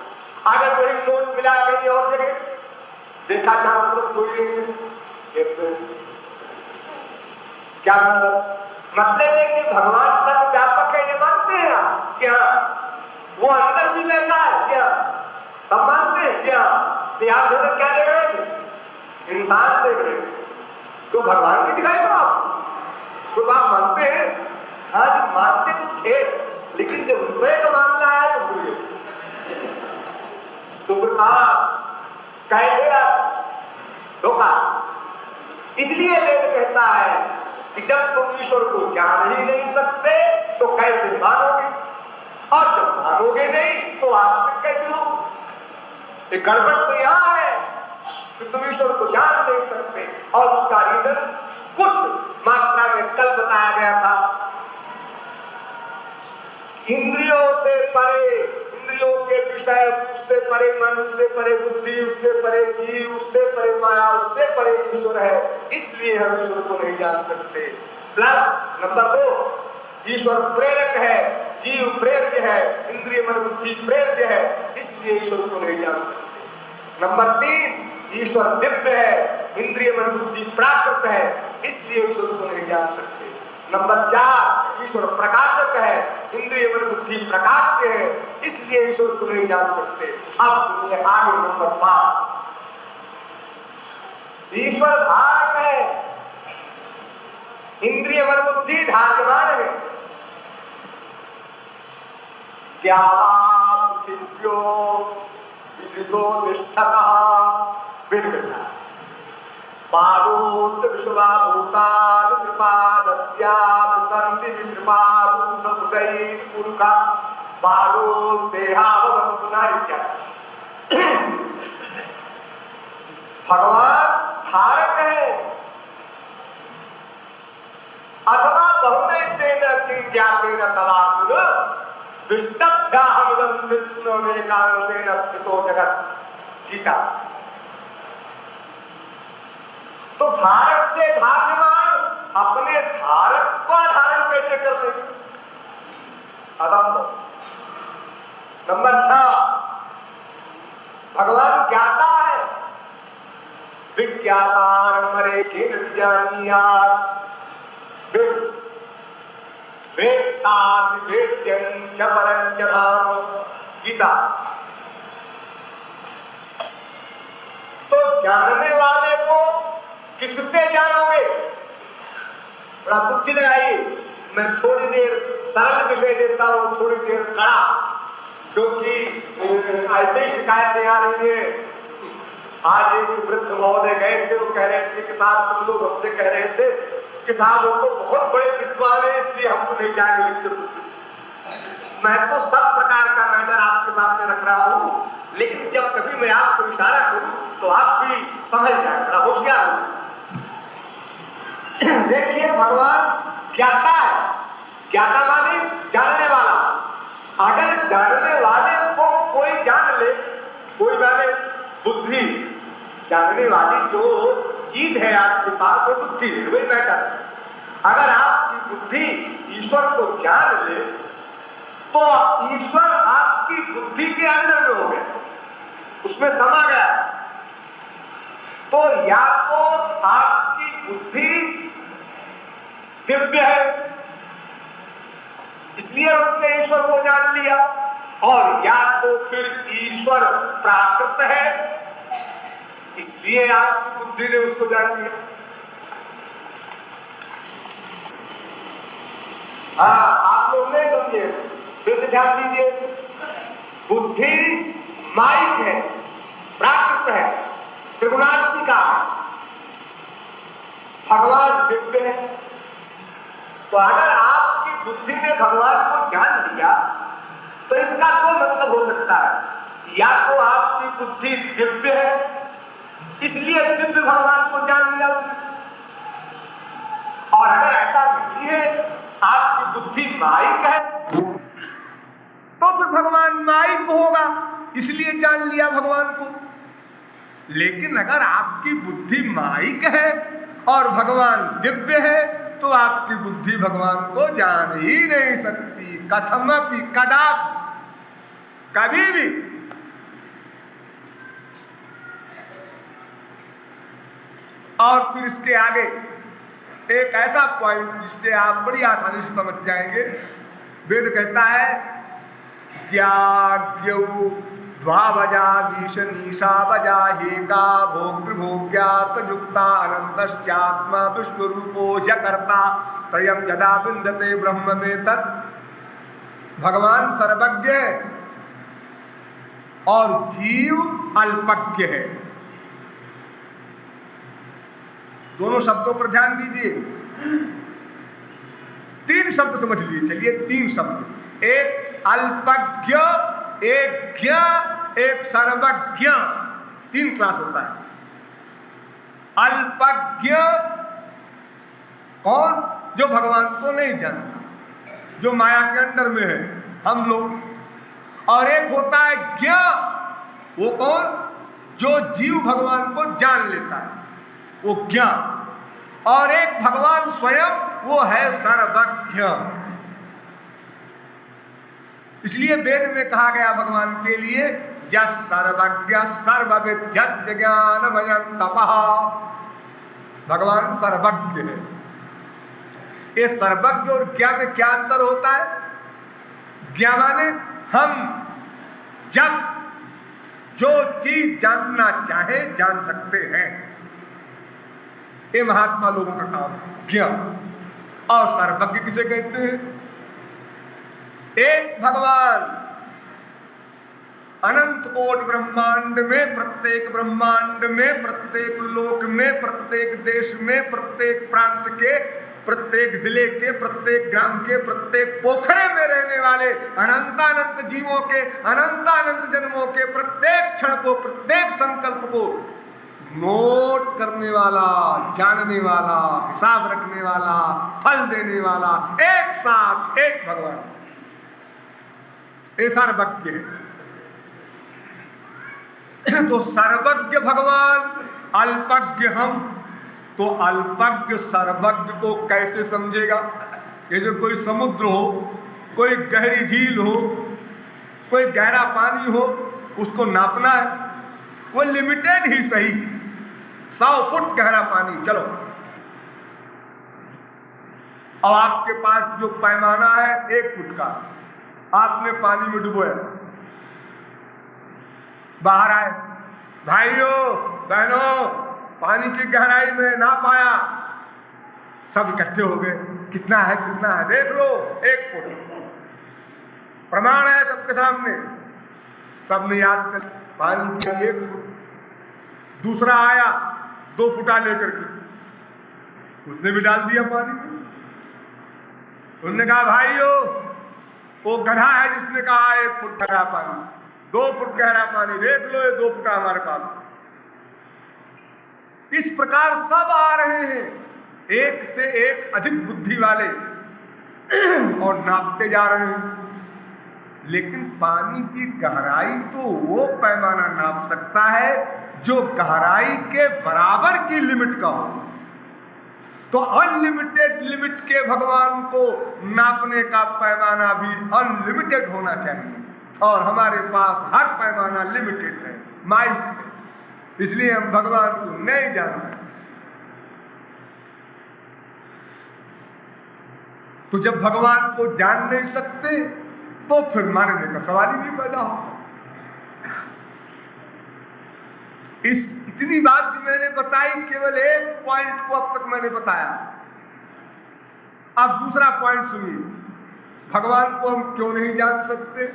अगर कोई नोट मिला कहीं और जगह, देखा चारों तरफ कोई नहीं है, क्या मतलब है कि भगवान सर्वव्यापक है, ये मानते हैं आप क्या? वो अंदर भी बैठा है क्या? सब मानते हैं क्या? तो आप जगह क्या देख रहे थे? इंसान देख रहे थे, तो भगवान भी दिखाई दो आप, तो आप मानते हैं? हाँ जी मानते तो थे, लेकिन जब रुपए का मामला आया तो भूल गए। तो फिर कह दिया धोखा। इसलिए वेद कहता है कि जब तुम ईश्वर को जान ही नहीं सकते तो कैसे मानोगे, और जब मानोगे नहीं तो आस्तिक कैसे हो? एक गड़बड़ तो यहां है कि तुम ईश्वर को जान नहीं सकते, और उसका रीजन कुछ मात्रा में कल बताया गया था। इंद्रियों से परे, इंद्रियों के विषय, उससे परे मन, उससे परे बुद्धि, उससे परे जीव, उससे परे माया, उससे परे ईश्वर है, इसलिए हम ईश्वर को नहीं जान सकते। प्लस नंबर 2, ईश्वर प्रेरक है, जीव प्रेरक है, इंद्रिय मन बुद्धि प्रेरक है, इसलिए ईश्वर को नहीं जान सकते। नंबर 3, ईश्वर दिव्य है, इंद्रिय मन बुद्धि प्राकृत है, इसलिए ईश्वर को नहीं जान सकते। नंबर 4, ईश्वर प्रकाशक है, इंद्रिय मन बुद्धि प्रकाश्य है, इसलिए ईश्वर को नहीं जान सकते। अब सुनिए आगे नंबर 5, ईश्वर धारक है, इंद्रिय मन बुद्धि धार्यमान है। क्या पृथिव्यो विदितो तिष्ठतः विद्यते पादोस्य विश्वाभूतानि त्रिपादस्यामृतन्ति त्रिपादूतमुदैर्पुरुषा पादोस्येहावपुनः इत्यादि। भगवान धारक है, अथवा बहुनैतेन किंज्ञातेन तदार्जुन विष्टभ्याहमिदं विष्णुमेकांशेन स्थितो जगत्। गीता। तो धारक से धार्यमान अपने धारक को धारण कैसे कर लेंगे? असंभव। नंबर 6, भगवान ज्ञाता है, विज्ञातारं हरे केन विजानीयात् वेत्तासि वेद्यं च परं च धाम। गीता। तो जानने वाले को किससे जानोगे? बड़ा बुद्धि लगाइए। मैं थोड़ी देर सरल विषय देता हूं, थोड़ी देर कड़ा, क्योंकि ऐसे ही शिकायतें आ रही है। आज एक वृद्ध महोदय गए थे, वो कह रहे थे कि साहब, कुछ लोग हमसे कह रहे थे कि साहब वो तो बहुत बड़े विद्वान है, इसलिए हम तो नहीं जाएंगे लेक्चर सुनने। मैं तो सब प्रकार का मैटर आपके सामने रख रहा हूं, लेकिन जब कभी मैं आपको इशारा करूं तो आप भी समझ जाए, बड़ा होशियार हो। देखिए, भगवान ज्ञाता है, ज्ञाता माने जानने वाला। अगर जानने वाले को कोई जान ले, कोई माने बुद्धि, जानने वाली जो चीज है आपके पास वो बुद्धि है, वही मैटर। अगर आपकी बुद्धि ईश्वर को जान ले तो ईश्वर आपकी बुद्धि के अंदर में हो गया, उसमें समा गया। तो या तो आपकी बुद्धि दिव्य है, इसलिए उसने ईश्वर को जान लिया, और या तो फिर ईश्वर प्राकृत है, इसलिए आपकी बुद्धि ने उसको जान लिया। हाँ, आप लोग नहीं समझे, फिर से ध्यान दीजिए। बुद्धि माइक है, प्राकृत है, त्रिगुणात्मिका है, भगवान दिव्य है। तो अगर आपकी बुद्धि ने भगवान को जान लिया तो इसका दो मतलब हो सकता है, या तो आपकी बुद्धि दिव्य है इसलिए दिव्य भगवान को जान लिया उसने, और अगर ऐसा नहीं है, आपकी बुद्धि माइक है, तो फिर भगवान माइक होगा, इसलिए जान लिया भगवान को। लेकिन अगर आपकी बुद्धि माइक है और भगवान दिव्य है तो आपकी बुद्धि भगवान को जान ही नहीं सकती, कथमपि कदापि, कभी भी। और फिर इसके आगे एक ऐसा पॉइंट जिससे आप बड़ी आसानी से समझ जाएंगे। वेद कहता है, ज्ञाज्ञौ द्वावजा वीशनीशा वजा हेका भोक्तृभोग्यात् युक्ता अनंतश्चात्मा विश्वरूपो यकर्ता तयं यदा विन्दते ब्रह्म में तत्। भगवान सर्वज्ञ है और जीव अल्पज्ञ है। दोनों शब्दों पर ध्यान दीजिए। 3 शब्द समझ लीजिए। चलिए 3 शब्द, एक अल्पज्ञ, एक ज्ञ, एक सर्वज्ञ। 3 क्लास होता है। अल्पज्ञ कौन? जो भगवान को नहीं जानता, जो माया के अंदर में है, हम लोग। और एक होता है ज्ञ, वो कौन? जो जीव भगवान को जान लेता है, वो ज्ञान। और एक भगवान स्वयं, वो है सर्वज्ञ। इसलिए वेद में कहा गया भगवान के लिए यः सर्वज्ञः सर्वविद्यस्य ज्ञानमयं तपः। भगवान सर्वज्ञ है। ये सर्वज्ञ और ज्ञान में क्या अंतर होता है? ज्ञान माने हम जब जो चीज जानना चाहे जान सकते हैं, ये महात्मा लोगों का काम है ज्ञान। और सर्वज्ञ किसे कहते हैं? एक भगवान अनंत कोटि ब्रह्मांड में, प्रत्येक ब्रह्मांड में, प्रत्येक लोक में, प्रत्येक देश में, प्रत्येक प्रांत के, प्रत्येक जिले के, प्रत्येक ग्राम के, प्रत्येक पोखरे में रहने वाले अनंतानंत जीवों के, अनंतानंत जन्मों के प्रत्येक क्षण को, प्रत्येक संकल्प को नोट करने वाला, जानने वाला, हिसाब रखने वाला, फल देने वाला, एक साथ एक भगवान, ये सर्वज्ञ है। तो सर्वज्ञ भगवान, अल्पज्ञ हम। तो अल्पज्ञ सर्वज्ञ को कैसे समझेगा? जैसे कोई समुद्र हो, कोई गहरी झील हो, कोई गहरा पानी हो, उसको नापना है, वो लिमिटेड ही सही, 100 फुट गहरा पानी, चलो। और आपके पास जो पैमाना है 1 फुट का, आपने पानी में डुबोया, बाहर आए, भाइयों बहनों पानी की गहराई में ना पाया, सब इकट्ठे हो गए, कितना है कितना है, देख लो 1 फुट, प्रमाण है सबके सामने, सबने याद कर पानी की 1 फुट। दूसरा आया 2 फुटा लेकर के, उसने भी डाल दिया पानी में। उन्होंने कहा भाइयों वो गधा है जिसने कहा 1 फुट गहरा पानी, 2 फुट गहरा पानी, देख लो ये 2 फुटा हमारे पास। इस प्रकार सब आ रहे हैं, एक से एक अधिक बुद्धि वाले, और नापते जा रहे हैं। लेकिन पानी की गहराई तो वो पैमाना नाप सकता है जो गहराई के बराबर की लिमिट का हो। तो अनलिमिटेड लिमिट के भगवान को नापने का पैमाना भी अनलिमिटेड होना चाहिए, और हमारे पास हर पैमाना लिमिटेड है, माइक है, इसलिए हम भगवान को नहीं जानते। तो जब भगवान को जान नहीं सकते तो फिर मानने का सवाल ही नहीं पैदा हो। इतनी बात जो मैंने बताई, केवल एक पॉइंट को अब तक मैंने बताया। अब दूसरा पॉइंट सुनिए, भगवान को हम क्यों नहीं जान सकते?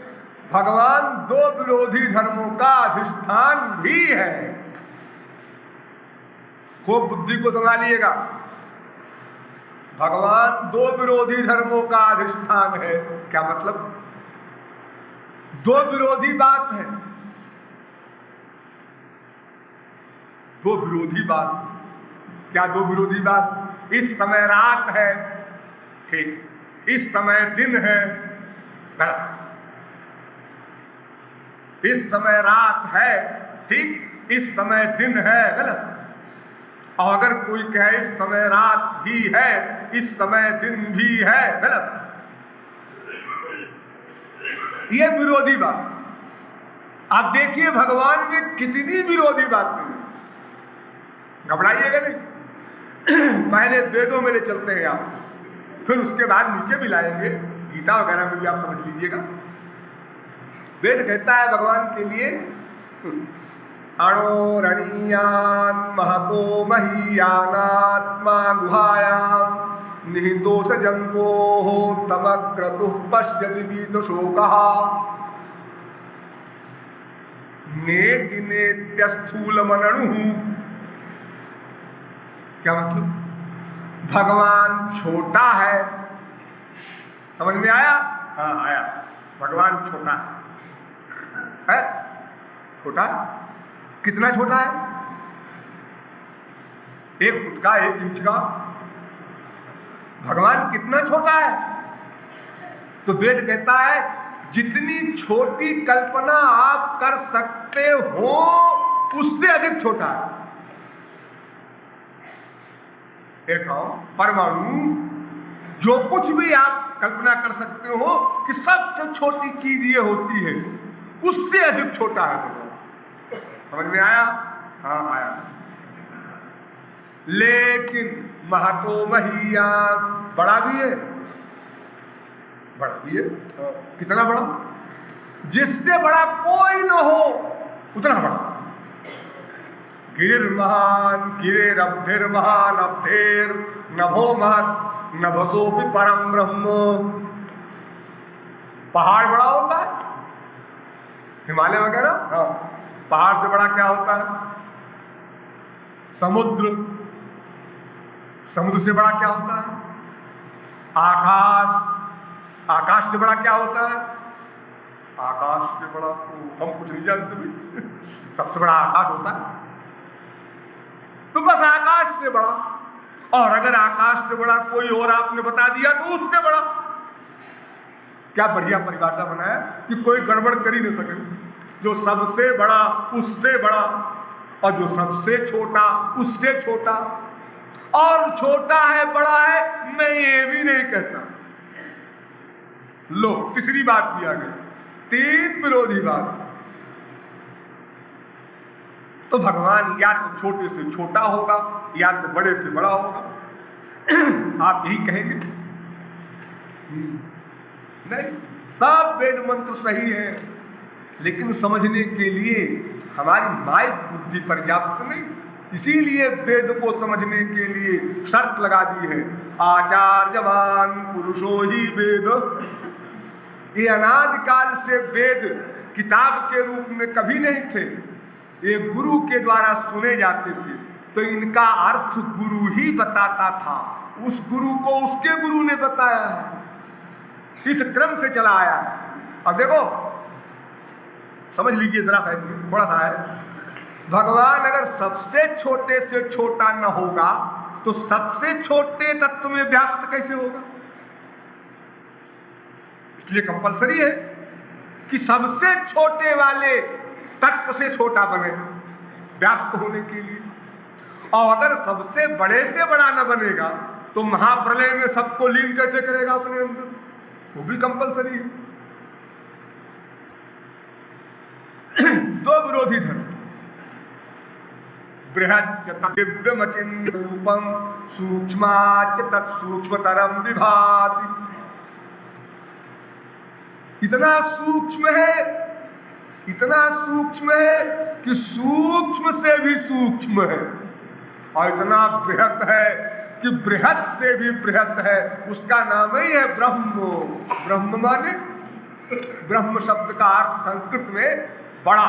भगवान 2 विरोधी धर्मों का अधिष्ठान भी है। खूब बुद्धि को संभालिएगा, भगवान 2 विरोधी धर्मों का अधिष्ठान है। क्या मतलब? 2 विरोधी बात है, 2 विरोधी बात। क्या 2 विरोधी बात? इस समय रात है, ठीक, इस समय दिन है, गलत। इस समय रात है, ठीक, इस समय दिन है, गलत। और अगर कोई कहे इस समय रात भी है, इस समय दिन भी है, गलत। ये विरोधी बात। आप देखिए भगवान में कितनी विरोधी बातें हैं, घबराइएगा नहीं। पहले वेदों में ले चलते हैं आप, फिर उसके बाद नीचे भी लाएंगे, गीता वगैरह में भी आप समझ लीजिएगा। वेद कहता है भगवान के लिए, अणोरणीयान महतो महीयानात्मा गुहायाम निहितोष जंगो हो तमक्रतुः पश्यति वीतशोकः नेतिनेत्यस्थूलमनणुः। क्या मतलब? भगवान छोटा है, समझ में आया? हाँ आया, भगवान छोटा है, छोटा कितना छोटा है? 1 फुट का, 1 इंच का। भगवान कितना छोटा है? तो वेद कहता है जितनी छोटी कल्पना आप कर सकते हो उससे अधिक छोटा है। देखो परमाणु, जो कुछ भी आप कल्पना कर सकते हो कि सबसे छोटी चीज ये होती है, उससे अधिक छोटा है भगवान। समझ में आया? हाँ आया। लेकिन महतो महीयान, बड़ा भी है, बड़ा भी है। कितना बड़ा? जिससे बड़ा कोई न हो उतना बड़ा। गिरिर्महान गिरिरब्धिर्महान अब्धिर नभो महत् नभसोपि परम ब्रह्म। पहाड़ बड़ा होता है, हिमालय वगैरह। हाँ, पहाड़ से बड़ा क्या होता है? समुद्र। समुद्र से बड़ा क्या होता है? आकाश। आकाश से बड़ा क्या होता है? आकाश से बड़ा तो हम कुछ नहीं जानते भी। सबसे बड़ा आकाश होता है। तो बस आकाश से बड़ा, और अगर आकाश से बड़ा कोई और आपने बता दिया तो उससे बड़ा। क्या बढ़िया परिभाषा बनाया कि कोई गड़बड़ कर ही नहीं सके। जो सबसे बड़ा उससे बड़ा, और जो सबसे छोटा उससे छोटा, और छोटा है बड़ा है मैं ये भी नहीं कहता। लो, तीसरी बात भी आ गई, तीन विरोधी बात। तो भगवान या तो छोटे से छोटा होगा या तो बड़े से बड़ा होगा। आप यही कहेंगे? नहीं, सब वेद मंत्र सही है, लेकिन समझने के लिए हमारी माइक बुद्धि पर्याप्त नहीं। इसीलिए वेद को समझने के लिए शर्त लगा दी है, आचार्यवान पुरुषो ही वेद। ये अनादिकाल से वेद किताब के रूप में कभी नहीं थे, ये गुरु के द्वारा सुने जाते थे। तो इनका अर्थ गुरु ही बताता था, उस गुरु को उसके गुरु ने बताया है। इस क्रम से चला आया है। अब देखो, समझ लीजिए जरा सा, थोड़ा सा है। भगवान अगर सबसे छोटे से छोटा न होगा तो सबसे छोटे तत्व में व्याप्त कैसे होगा? इसलिए कंपलसरी है कि सबसे छोटे वाले तत्व से छोटा बने व्याप्त होने के लिए। और अगर सबसे बड़े से बड़ा न बनेगा तो महाप्रलय में सबको लीन कैसे करेगा अपने अंदर? वो भी कंपलसरी है। दो विरोधी धर्म, बृहच्च रूपम सूक्ष्माच तत्सूक्ष्मतरम विभाति। इतना सूक्ष्म है, इतना सूक्ष्म है कि सूक्ष्म से भी सूक्ष्म है, और इतना बृहत है कि बृहत से भी बृहत है। उसका नाम ही है ब्रह्म। ब्रह्म माने, ब्रह्म शब्द का अर्थ संस्कृत में बड़ा।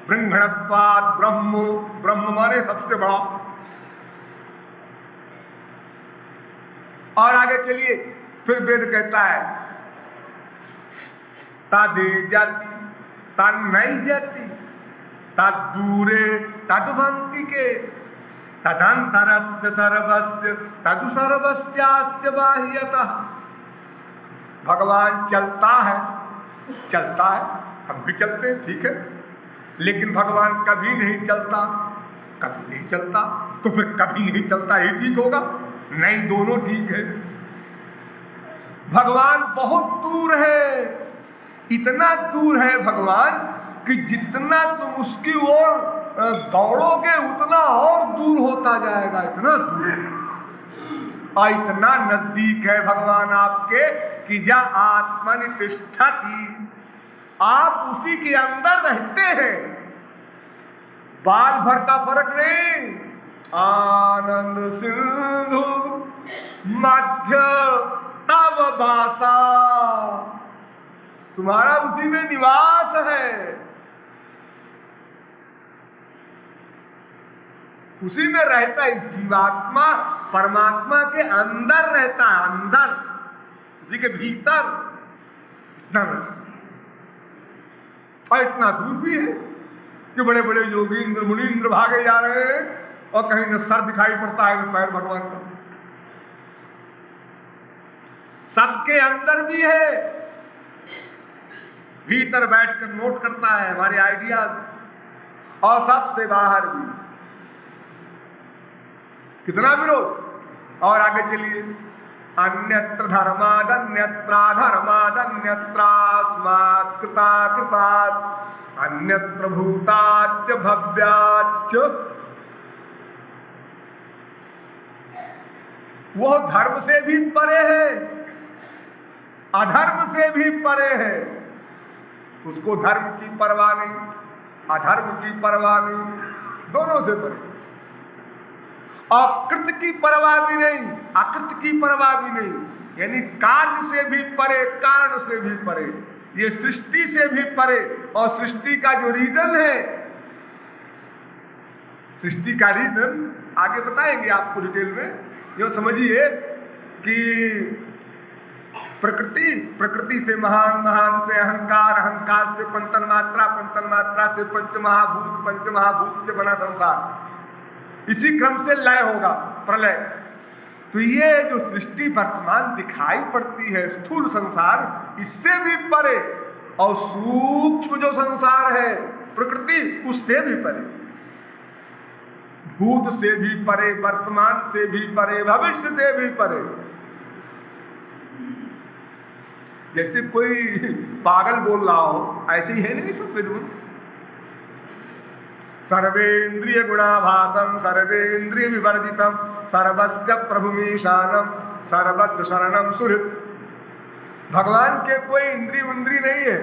ब्रह्मणत्वात् ब्रह्म, ब्रह्म माने सबसे बड़ा। और आगे चलिए, फिर वेद कहता है तादे जाति तन्नई जाति तद्दूरे तद्भंतिके तदंतरस्य सर्वस्य तदु सर्वस्यास्य बाह्यतः। भगवान चलता है, चलता है, हम भी चलते हैं, ठीक है, लेकिन भगवान कभी नहीं चलता, कभी नहीं चलता। तो फिर कभी नहीं चलता ही ठीक होगा? नहीं, दोनों ठीक है। भगवान बहुत दूर है, इतना दूर है भगवान कि जितना तुम उसकी ओर दौड़ोगे उतना और दूर होता जाएगा। इतना दूर है, और इतना नजदीक है भगवान आपके कि जहाँ आत्मनि तिष्ठति, आप उसी के अंदर रहते हैं। बाल भर का फर्क नहीं। आनंद सिंधु मध्य तव वासा, तुम्हारा उसी में निवास है, उसी में रहता है। जीवात्मा परमात्मा के अंदर रहता है, अंदर, उसी के भीतर। इतना और इतना दूर भी है कि बड़े बड़े योगी इंद्र मुनीन्द्र भागे जा रहे हैं और कहीं न सर दिखाई पड़ता है न पैर भगवान का। सबके अंदर भी है, भीतर बैठकर नोट करता है हमारे आइडियाज, और सबसे बाहर भी। कितना विरोध। और आगे चलिए, अन्यत्र धर्मादन्यत्राधर्मादन्यत्रास्मात् कृताकृतात् अन्यत्र भूताच्च भव्याच्च। वो धर्म से भी परे है, अधर्म से भी परे है। उसको धर्म की परवाह नहीं, अधर्म की परवाह नहीं, दोनों से परे। अकृत की परवाह भी नहीं, अकृत की परवाह भी नहीं, यानी कार्य से भी परे, कारण से भी परे, ये सृष्टि से भी परे। और सृष्टि का जो रीजन है, सृष्टि का रीजन आगे बताएंगे आपको डिटेल में। ये समझिए कि प्रकृति से महान, महान से अहंकार, अहंकार से पंचन मात्रा, पंचन मात्रा से पंचमहाभूत, पंचमहाभूत से बना संसार। इसी क्रम से लय होगा, प्रलय। तो ये जो सृष्टि वर्तमान दिखाई पड़ती है, स्थूल संसार, इससे भी परे, और सूक्ष्म जो संसार है प्रकृति, उससे भी परे, भूत से भी परे, वर्तमान से भी परे, भविष्य से भी परे। जैसे कोई पागल बोल रहा हो, ऐसे ही है नहीं सब विद्वान। सर्वेन्द्रिय गुणाभासम सर्वेन्द्रिय विवर्जितम सर्वस्य प्रभुमीशानम सर्वस्य शरणम सुहृत। भगवान के कोई इंद्रिय इंद्रिय नहीं है,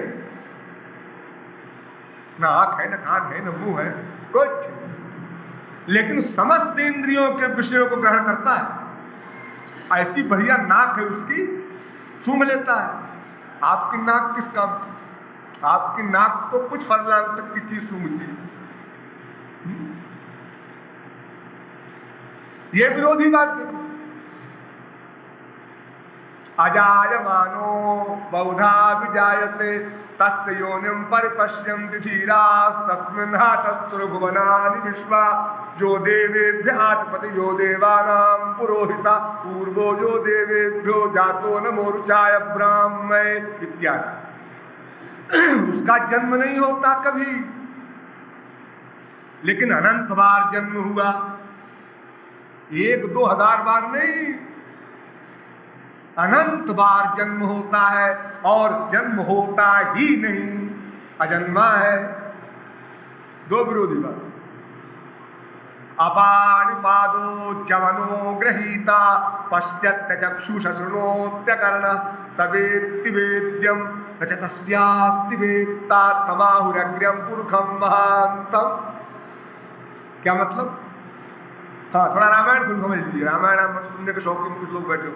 न आंख है, न कान है, न मुंह है, कुछ, लेकिन समस्त इंद्रियों के विषयों को ग्रहण करता है। ऐसी बढ़िया नाक है उसकी, सूंघ लेता है। आपकी नाक किस काम की? आपकी नाक तो कुछ फरलांग तक की चीज सूंघती है। ये विरोधी बात है। अजायमानो बहुधा विजायते तस्य योनिं परिपश्यन्ति धीरास्तस्मिन् हातस्त्रिभुवनानि विश्वा जो देवेभ्यात्पति यो देवानां पुरोहिता पूर्वो जो देवेभ्यो जातो नमो रुचाय ब्राह्मणे इत्यादि। उसका जन्म नहीं होता कभी, लेकिन अनंत बार जन्म हुआ, 1-2,000 बार नहीं, अनंत बार जन्म होता है। और जन्म होता ही नहीं, अजन्मा है। दो विरोधी बात। अपाणिपादो चवनो गृहीता पश्यत्य चक्षुषा शृणोत्य कर्णः सवेत्ति वेद्यं न च तस्यास्ति वेत्ता तमाहुरग्र्यं पुरुषं महान्तम्। क्या मतलब? हाँ, थोड़ा रामायण सुन समझ लीजिए। रामायण सुनने के शौकीन कुछ लोग बैठे हो।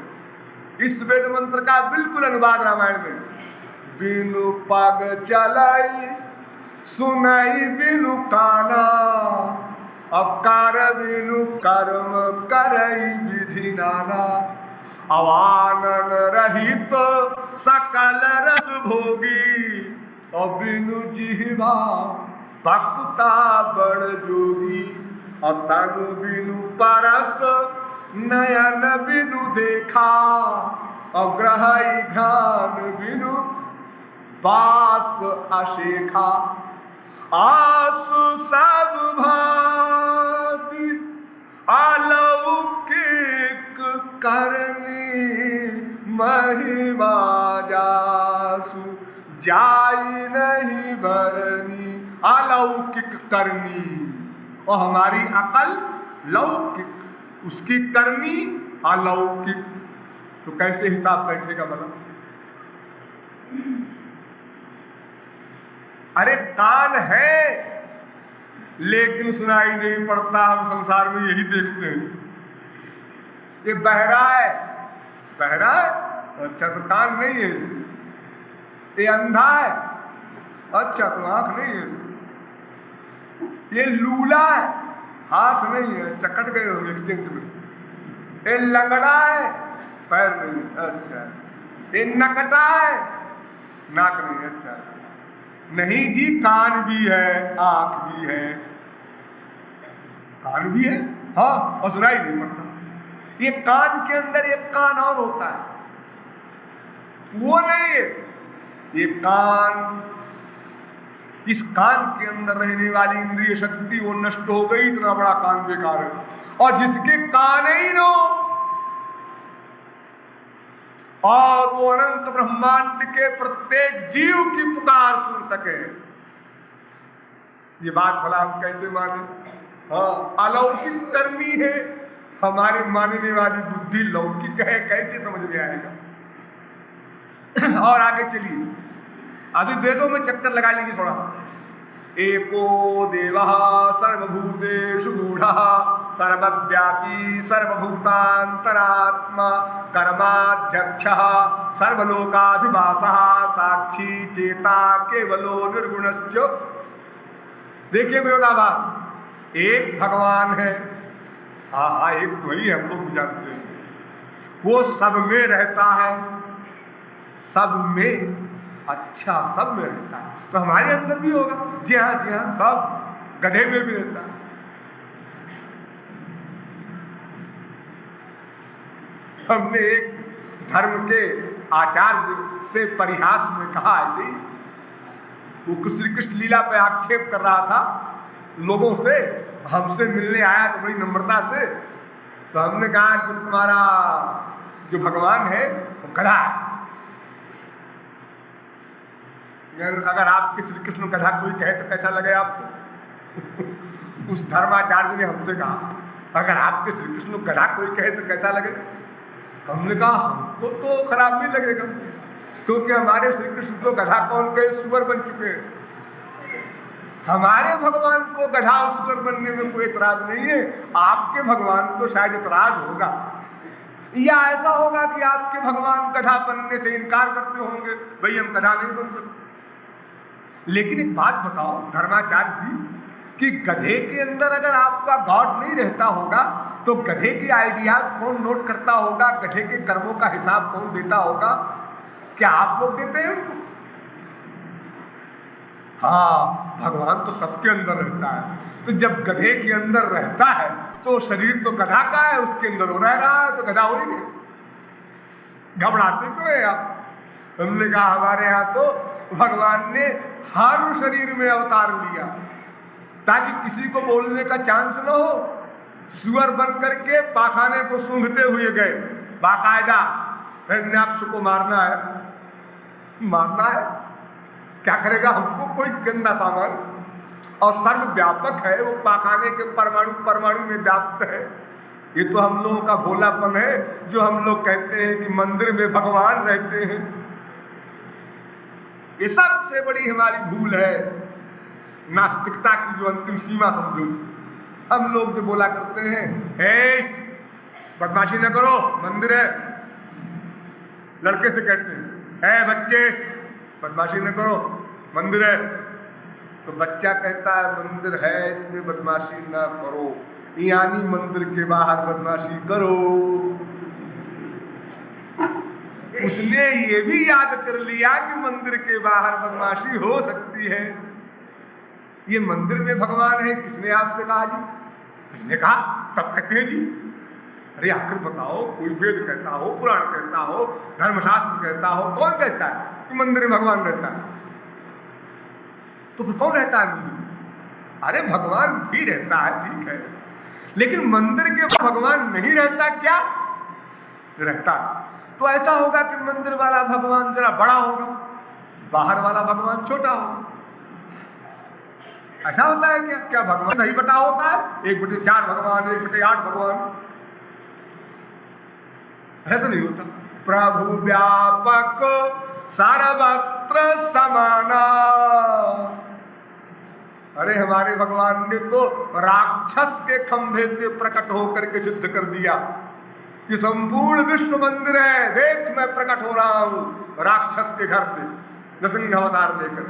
इस वेद मंत्र का बिल्कुल अनुवाद रामायण में। बिनु पग चलाई सुनाई बिनु काना अकार बिनु कर्म करई विधि नाना अवानन रहित सकल रस भोगी और बिनु जिह्वा भक्ता बड़ जोगी और तनु बिनु परस नयन बिनु देखा अग्रहाई घ्राण बिनु बास अशेखा आसु सब भांति अलौकिक करनी महिमा जासु जाई नहीं भरनी। अलौकिक करनी, और हमारी अकल लौकिक, उसकी करनी अलौकिक। तो कैसे हिसाब बैठेगा बना? अरे कान है लेकिन सुनाई नहीं पड़ता। हम संसार में यही देखते हैं। ये बहरा है, बहरा है, अच्छा तो कान नहीं है इसमें। ये अंधा है, अच्छा तो आंख नहीं है। ये लूला है, हाथ नहीं है, चकट गए होंगे एक्सीडेंट में। ये लंगड़ा है, पैर नहीं, अच्छा। ये नकटा है, नाक नहीं, अच्छा। नहीं जी, कान भी है, आंख भी है, कान भी है, हाँ, और सुनाई नहीं पड़ता। ये कान के अंदर एक कान और होता है, वो नहीं है। ये कान, इस कान के अंदर रहने वाली इंद्रिय शक्ति वो नष्ट हो गई, इतना बड़ा कान बेकार है। और जिसके कान ही नो, और वो अनंत ब्रह्मांड के प्रत्येक जीव की पुकार सुन सके। ये बात भला हम कैसे माने? हाँ, अलौकिक करनी है, हमारी मानने वाली बुद्धि लौकिक है, कैसे समझ में आएगा? और आगे चलिए, अभी वेदों में चक्कर लगा लेंगे थोड़ा। एको देवः सर्वभूतेषु गूढ़ः सर्वव्यापी सर्वभूतांतरात्मा कर्माध्यक्षः सर्वलोकाधिवासः साक्षी चेता केवलो निर्गुणश्च। देखिए विरोधाभास, एक भगवान है, हाँ एक वही हम लोग भी जानते हैं, वो सब में रहता है, सब में, अच्छा सब में रहता है, तो हमारे अंदर भी होगा। जी हाँ सब, गधे में भी रहता है। हमने एक धर्म के आचार्य से परिहास में कहा ऐसे, वो श्री कृष्ण लीला पे आक्षेप कर रहा था लोगों से, हमसे मिलने आया तो बड़ी नम्रता से, तो हमने कहा कि तुम्हारा जो भगवान है वो गधा है। अगर आपके श्री कृष्ण कथा कोई कहे तो कैसा लगे आपको? उस धर्माचार्य ने हमसे कहा, अगर आपके श्री कृष्ण कथा कोई कहे तो कैसा लगे? हमने कहा हमको तो खराब नहीं लगेगा, क्योंकि हमारे श्री कृष्ण तो गधा कौन कहे, सुअर बन चुके हैं। हमारे भगवान को गधा और सुअर बनने में कोई एतराज नहीं है, आपके भगवान को शायद एतराज होगा, या ऐसा होगा कि आपके भगवान गधा बनने से इनकार करते होंगे, भाई हम गधा नहीं बन सकते। लेकिन एक बात बताओ धर्माचार्य जी, कि गधे के अंदर अगर आपका गॉड नहीं रहता होगा तो गधे के आइडियाज कौन नोट करता होगा, गधे के कर्मों का हिसाब कौन देता होगा? क्या आप लोग देते हैं उनको? हाँ, भगवान तो सबके अंदर रहता है, तो जब गधे के अंदर रहता है तो शरीर तो गधा का है, उसके अंदर वो रह रहा है, तो गधा हो ही नहीं। घबराते क्यों है आप? हमने कहा हमारे यहाँ तो भगवान ने हर शरीर में अवतार लिया ताकि किसी को बोलने का चांस न हो। सुअर बन करके पाखाने को सूंघते हुए गए, बाकायदा हिरण्याक्ष को मारना है, मारना है, क्या करेगा हमको कोई गंदा सामान, और सर्वव्यापक है वो, पाखाने के परमाणु परमाणु में व्याप्त है। ये तो हम लोगों का भोलापन है जो हम लोग कहते हैं कि मंदिर में भगवान रहते हैं। ये सबसे बड़ी हमारी भूल है, नास्तिकता की जो अंतिम सीमा समझो। हम लोग जो बोला करते हैं, हे बदमाशी न करो मंदिर है, लड़के से कहते हैं, हे बच्चे बदमाशी न करो मंदिर है, तो बच्चा कहता है मंदिर है इसमें बदमाशी न करो, यानी मंदिर के बाहर बदमाशी करो। उसने ये भी याद कर लिया कि मंदिर के बाहर बदमाशी हो सकती है। ये मंदिर में भगवान है, किसने आपसे कहा जी? किसने कहा? सब कहते हैं जी। अरे आखिर बताओ, कोई वेद कहता हो, पुराण कहता हो, धर्मशास्त्र कहता हो, कौन कहता है कि मंदिर में भगवान रहता है? तो फिर कौन रहता है मंदिर? अरे भगवान भी रहता है, ठीक है, लेकिन मंदिर के भगवान नहीं रहता क्या? रहता है। तो ऐसा होगा कि मंदिर वाला भगवान जरा बड़ा होगा, बाहर वाला भगवान छोटा होगा। ऐसा होता है क्या? क्या भगवान सही बटा होता है? 1/4 भगवान, 1/8 भगवान, ऐसा नहीं होता। प्रभु व्यापक सर्वत्र समाना। अरे हमारे भगवान ने तो राक्षस के खंभे से प्रकट होकर के सिद्ध कर दिया कि संपूर्ण विश्व मंदिर है, देख मैं प्रकट हो रहा हूं राक्षस के घर से नृसिंह अवतार लेकर।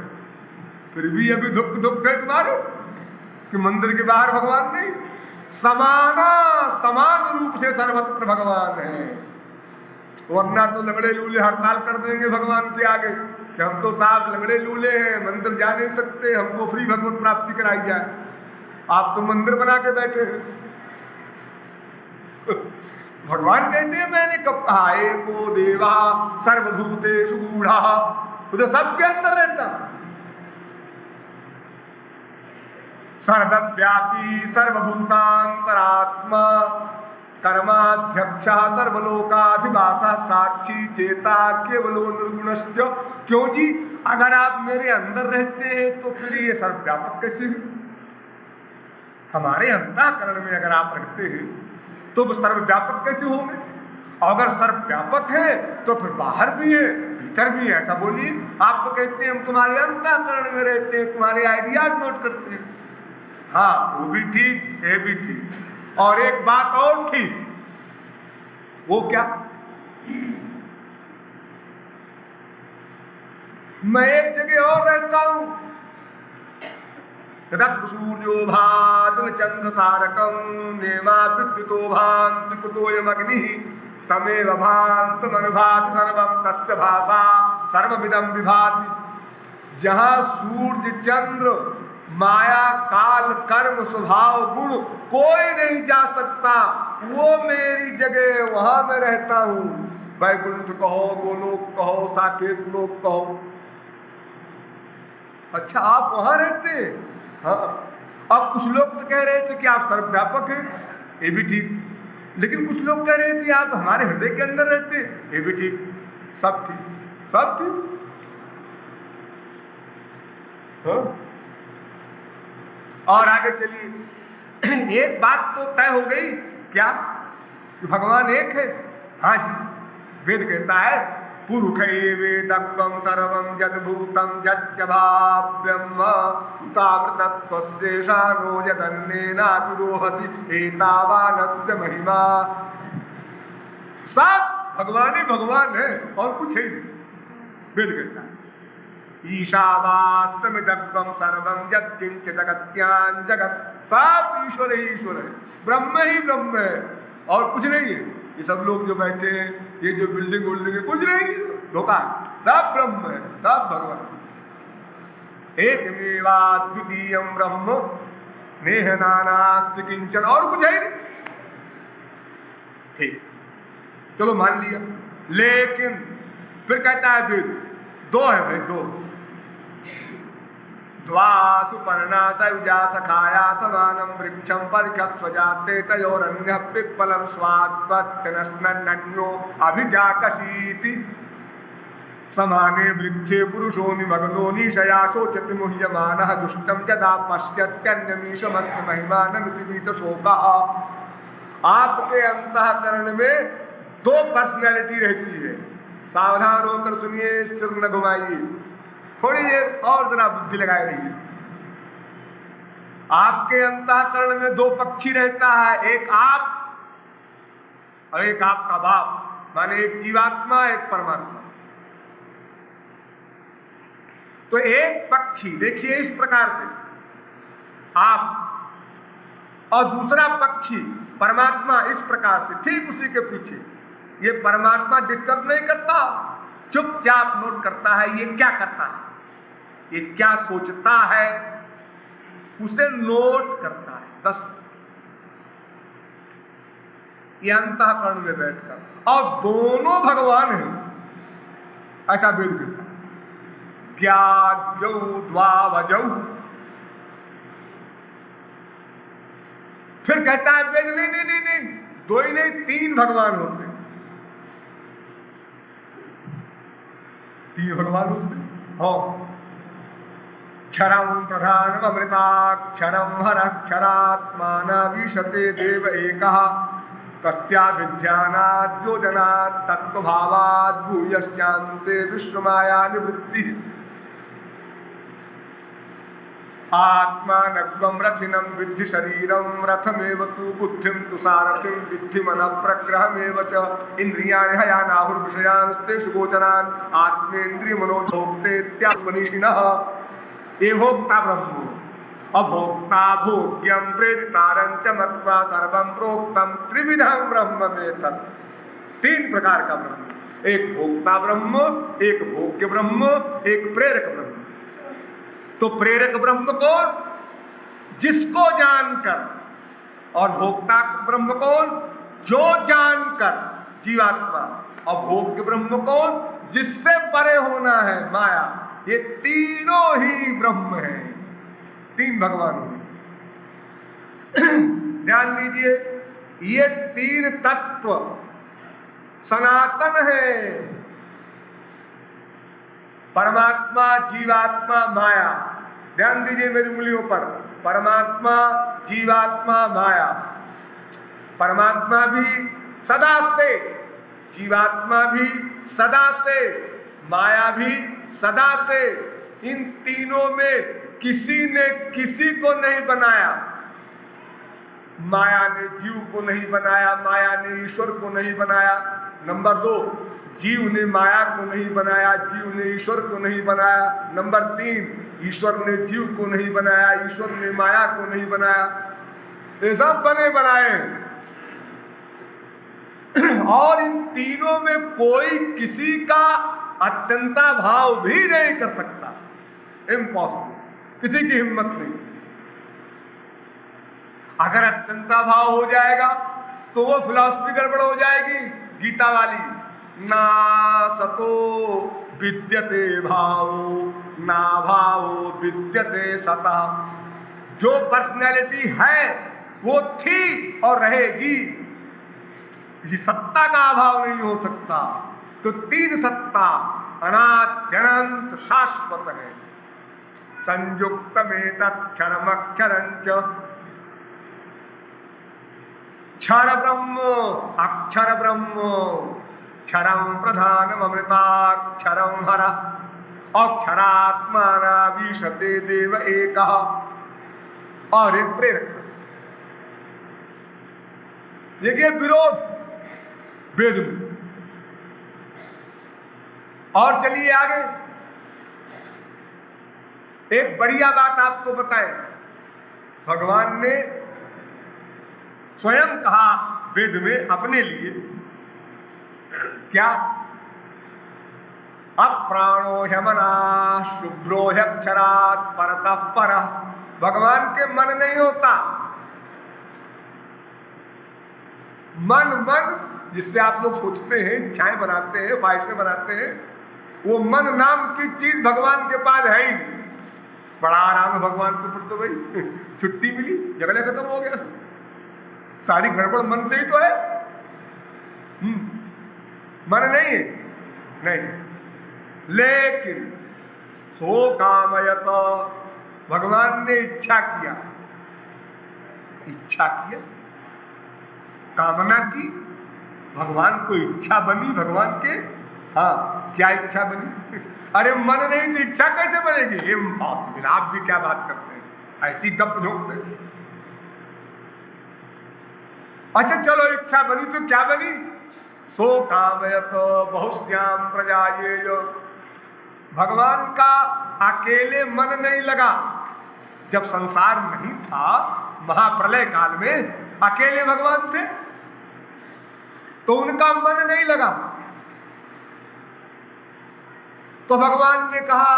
फिर भी अभी दुख दुख है तुम्हारे कि मंदिर के बाहर भगवान नहीं। समाना, समान रूप से सर्वत्र भगवान है, वरना तो लंगड़े लूले हड़ताल कर देंगे भगवान के आगे कि हम तो साफ लंगड़े लूले हैं, मंदिर जा नहीं सकते, हमको फ्री भगवत प्राप्ति कराई जाए। आप तो मंदिर बना के बैठे हैं। भगवान कहते हैं मैंने कब कहा, एको देवा सर्वभूतेषु गूढ़ः, तो सबके अंदर रहता, सर्वव्यापी सर्वभूतांतरात्मा कर्मा सर्वलोकाध्यक्षः सर्वलोकाधिवासः साक्षी चेता केवलो निर्गुणश्च। क्यों जी, अगर आप मेरे अंदर रहते हैं तो फिर ये सर्वव्यापक कैसे है? हमारे अंतःकरण में अगर आप रहते हैं तो वो सर्वव्यापक कैसे होंगे? अगर सर्वव्यापक है तो फिर बाहर भी है भीतर भी है, ऐसा बोलिए। आप तो कहते हैं हम तुम्हारे अंतःकरण में रहते हैं, तुम्हारे आइडियाज नोट करते हैं। हाँ, वो भी ठीक, ये भी ठीक। और एक बात और थी, वो क्या? मैं एक जगह और रहता हूं। रक्त सूर्यो भाद्र चंद्र तारकम नेमा विद्युतो भान्ति कुतोयम अग्निः तमेव भान्तमनुभाति सर्वं तस्य भाषा सर्वमिदं विभाति। जहां सूर्य चंद्र माया काल कर्म स्वभाव गुण कोई नहीं जा सकता, वो मेरी जगह, वहां मैं रहता हूं। वैकुंठ कहो, गोलोक कहो, साकेत लोक कहो। अच्छा, आप वहां रहते हैं? हाँ। अब कुछ लोग तो कह रहे थे कि आप सर्वव्यापक हैं, ये भी ठीक। लेकिन कुछ लोग कह रहे थे आप हमारे हृदय के अंदर रहते हैं, ये भी ठीक। सब ठीक, सब ठीक। हाँ? और आगे चलिए, एक बात तो तय हो गई, क्या कि भगवान एक है? हाँ जी, वेद कहता है पुरुषैवेदत्वं सर्वं यद्भूतं यच्च भाव्यम् तावृतत्वस्येषानो यदन्येनातिरोहति एतावानस्य महिमा। सब भगवान ही भगवान है और कुछ है नहीं। वेद कहता है ईशावास्यमिदत्वं सर्वं यत्किंच जगत्यां जगत्। सब ईश्वर ही ईश्वर है, ब्रह्म ही ब्रह्म है और कुछ नहीं है। ये सब लोग जो बैठे हैं, ये जो बिल्डिंग है, कुछ नहीं धोखा, सब ब्रह्म है, सब भगवान। एकमेवाद्वितीयं ब्रह्म नेह नानास्ति किंचन, और कुछ है नहीं। ठीक, चलो मान लिया। लेकिन फिर कहता है फिर दो है भाई, दो। द्वा सुपर्णा सयुजा सखाया समानं वृक्षं परिखस्व जाते तयोरन्यः पिप्पलं स्वात्मत्यनश्नन्यो अभिजाकशीति समाने वृक्षे पुरुषो निमग्नो निशया शोचति मुह्यमानः दुष्टं यदा पश्यत्यन्यमीशमस्य महिमानमिति वीतशोकः। आपके अंतःकरण में दो पर्सनैलिटी रहती है। सावधान होकर सुनिए, सिर न घुमाइए, थोड़ी देर और जरा बुद्धि लगाए रहिए। आपके अंतःकरण में दो पक्षी रहता है, एक आप और एक आपका बाप, माने एक जीवात्मा एक परमात्मा। तो एक पक्षी देखिए इस प्रकार से आप, और दूसरा पक्षी परमात्मा इस प्रकार से, ठीक उसी के पीछे। ये परमात्मा डिस्टर्ब नहीं करता, चुपचाप नोट करता है ये क्या करता है, ये क्या सोचता है, उसे नोट करता है बस। ये अंतःकरण में बैठकर, और दोनों भगवान हैं, ऐसा वेद कहता है। ज्ञाजौ द्वावजौ। फिर कहता है वेद नहीं नहीं नहीं नहीं, दो ही नहीं तीन भगवान होते, तीन भगवान होते। हाँ, क्षरं प्रधानम अमृताक्षरं हरक्षरात्मानवीशते देव एकः तस्या विज्ञानाद् योजनात् तत्त्वभावाद् भूयश्चान्ते विश्वमाया निवृत्तिः। आत्मानत्वं रथिनं विद्धि शरीरं रथमेव तु बुद्धिं तु सारथिं विद्धि मनः प्रग्रहमेव च इन्द्रियाणि हयानाहुर्विषयांस्तेषु गोचरान् आत्मेन्द्रियमनोभोक्तेत्यात्मनीषिणः। ये भोक्ता ब्रह्म, अभोक्ता भोग्यं प्रेरितारं च मत्वा सर्वं प्रोक्तं त्रिविधं ब्रह्म में तत्। तीन प्रकार का ब्रह्म, एक भोक्ता ब्रह्म, एक भोग्य ब्रह्म, एक प्रेरक ब्रह्म। तो प्रेरक ब्रह्म कौन? जिसको जानकर, और भोक्ता ब्रह्म कौन? जो जानकर, जीवात्मा। और भोग्य ब्रह्म कौन? जिससे परे होना है, माया। ये तीनों ही ब्रह्म हैं, तीन भगवान हैं। ध्यान दीजिए, ये तीन तत्व सनातन है। परमात्मा, जीवात्मा, माया। ध्यान दीजिए मेरी उंगलियों पर। परमात्मा, जीवात्मा, माया। परमात्मा भी सदा से, जीवात्मा भी सदा से, माया भी सदा से। इन तीनों में किसी ने किसी को नहीं बनाया। माया ने जीव को नहीं बनाया, माया ने ईश्वर को नहीं बनाया। नंबर 2, जीव ने माया को नहीं बनाया, जीव ने ईश्वर को नहीं बनाया। नंबर 3, ईश्वर ने जीव को नहीं बनाया, ईश्वर ने माया को नहीं बनाया। ये सब बने बनाए हैं। और इन तीनों में कोई किसी का अत्यंता भाव भी नहीं कर सकता। इम्पॉसिबल, किसी की हिम्मत नहीं। अगर अत्यंता भाव हो जाएगा तो वो फिलॉसफी गड़बड़ हो जाएगी, गीता वाली। ना सतो विद्यते भावो, ना भावो विद्यते सता। जो पर्सनैलिटी है वो थी और रहेगी, किसी सत्ता का अभाव नहीं हो सकता। तो तीन सत्ता अनाद्यनंत शाश्वत है। संयुक्त में तत्क्षरमक्षरंच, क्षर ब्रह्म अक्षर ब्रह्म, क्षरम प्रधानम अमृताक्षरम हर, अक्षरात्माना विशते देव एकः। और एक प्रेरक। देखिए विरोध वेद में। और चलिए आगे एक बढ़िया बात आपको बताएं। भगवान ने स्वयं कहा वेद में अपने लिए, क्या? अप्राणो ह्यमना शुभ्रो ह्यक्षरात् परतः परः। भगवान के मन नहीं होता। मन जिससे आप लोग सोचते हैं, इच्छाएं बनाते हैं, ख्वाहिशें बनाते हैं, वो मन नाम की चीज भगवान के पास है ही नहीं। बड़ा आराम है भगवान को, फिर तो भाई छुट्टी मिली, झगड़ा खत्म हो गया। सारी गड़बड़ मन से ही तो है। मन नहीं है, नहीं। लेकिन सो कामयत, भगवान ने इच्छा किया, कामना की, भगवान को इच्छा बनी। भगवान के हाँ, क्या इच्छा बनी? अरे मन नहीं तो इच्छा कैसे बनेगी? इम्पॉसिबल। आप भी क्या बात करते हैं, ऐसी गप झोंकते। अच्छा चलो, इच्छा बनी तो क्या बनी? सो कामयत बहुश्याम प्रजायेय। भगवान का अकेले मन नहीं लगा। जब संसार नहीं था, महाप्रलय काल में अकेले भगवान थे, तो उनका मन नहीं लगा। तो भगवान ने कहा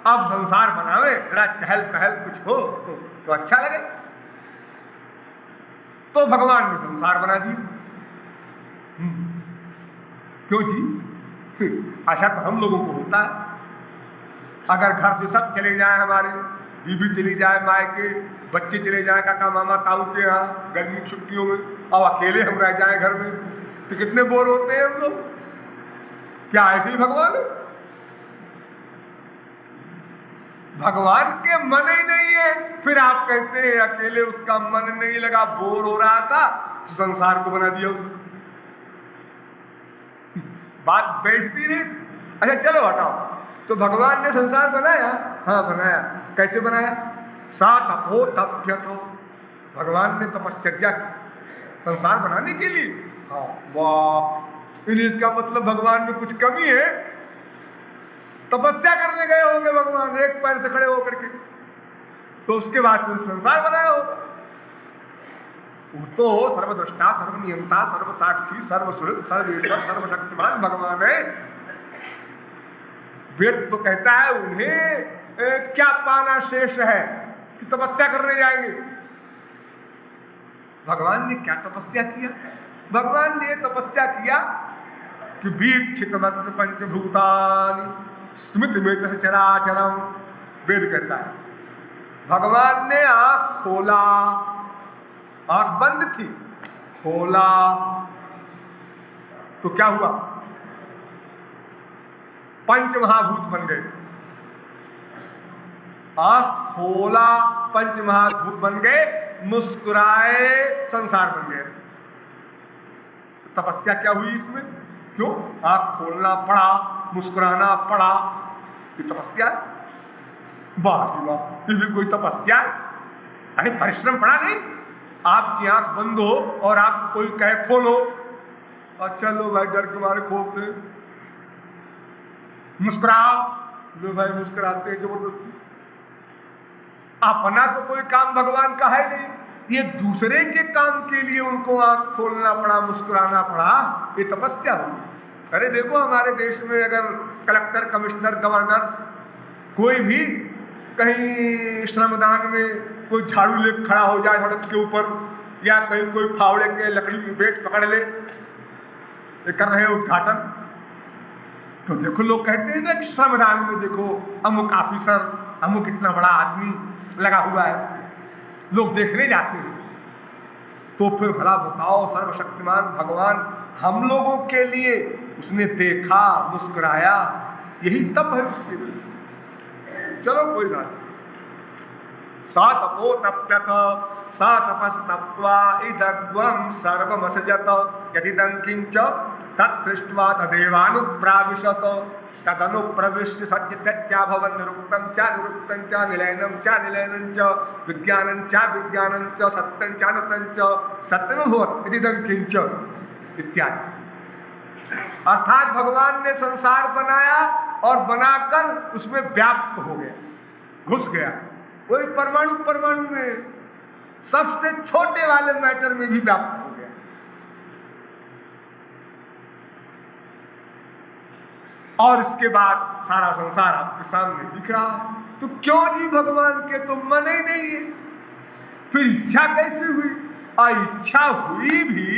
अब संसार बनावे, थोड़ा चहल पहल कुछ हो तो अच्छा लगे। तो भगवान ने संसार बना दिया। क्यों जी? ऐसा तो हम लोगों को होता है। अगर घर से सब चले जाए, हमारे बीबी चली जाए मायके, बच्चे चले जाए काका मामा ताऊ के यहाँ गर्मी की छुट्टियों में, और अकेले हम रह जाए घर में, तो कितने बोर होते हैं हम लोग। क्या ऐसे ही भगवान है? भगवान के मन ही नहीं है, फिर आप कहते हैं अकेले उसका मन नहीं लगा, बोर हो रहा था, संसार को बना दिया। बात बैठती नहीं। अच्छा चलो हटाओ, तो भगवान ने संसार बनाया? हाँ बनाया। कैसे बनाया? सात अभो तप्यथो। भगवान ने तपश्चर्या की संसार बनाने के लिए। हाँ वाह, इसका मतलब भगवान में कुछ कमी है। तपस्या करने गए होंगे भगवान एक पैर से खड़े होकर के, तो उसके बाद संसार बनाया होगा। वो तो सर्वद्रष्टा, सर्वनियंता, सर्वसाक्षी, सर्वसुहृद, सर्वेश्वर, सर्वशक्तिमान भगवान है। वेद तो कहता है उन्हें क्या पाना शेष है कि तपस्या करने जाएंगे। भगवान ने क्या तपस्या किया? भगवान ने तपस्या किया कि वीक्षितमस्य पंचभूतानि स्मृति में चराचरम। वेद कहता है भगवान ने आंख खोला, आंख बंद थी, खोला तो क्या हुआ? पंच महाभूत बन गए। खोला पंच महाभूत बन गए, मुस्कुराए संसार बन गए। तपस्या क्या हुई इसमें? क्यों? आंख खोलना पड़ा, मुस्कुराना पड़ा, ये तपस्या है। वाह जी वाह, ये भी कोई तपस्या है? अरे परिश्रम पड़ा नहीं? आपकी आंख बंद हो और आप कोई कहे खोलो, अच्छा लो भाई डर के मारे खोलते, मुस्कुराओ, लो भाई मुस्कुराते जबरदस्ती। अपना तो कोई काम भगवान का है नहीं, ये दूसरे के काम के लिए उनको आंख खोलना पड़ा, मुस्कुराना पड़ा, ये तपस्या हुई। अरे देखो हमारे देश में अगर कलेक्टर, कमिश्नर, गवर्नर कोई भी कहीं श्रमदान में कोई झाड़ू ले खड़ा हो जाए सड़क के ऊपर, या कहीं कोई फावड़े के लकड़ी की बेट पकड़ ले, कर रहे उद्घाटन, तो देखो लोग कहते हैं ना कि श्रमदान में देखो अमुक ऑफिसर, अमुक इतना बड़ा आदमी लगा हुआ है, लोग देखने जाते हैं। तो फिर भला बताओ, सर्वशक्तिमान भगवान हम लोगों के लिए उसने देखा, मुस्कुराया, यही तप है उसके लिए। चलो कोई बात नहीं। सा तपो तप्यत सा तपस्तप्त्वा इदग्वं सर्वमसजत यदिदं किंच तत्सृष्ट्वा तदेवानुप्राविशत तदनुप्रविश्य सज्जत्याभवन् निरुक्तं च निलयनं च विज्ञानं च सत्यं च अनृतं च सत्यमभवत् यदिदं किंच इत्यादि। अर्थात भगवान ने संसार बनाया और बनाकर उसमें व्याप्त हो गया, घुस गया। वही परमाणु परमाणु में, सबसे छोटे वाले मैटर में भी व्याप्त हो गया। और इसके बाद सारा संसार आपके सामने दिख रहा है। तो क्यों जी भगवान के तो मन ही नहीं है, फिर इच्छा कैसे हुई? इच्छा हुई भी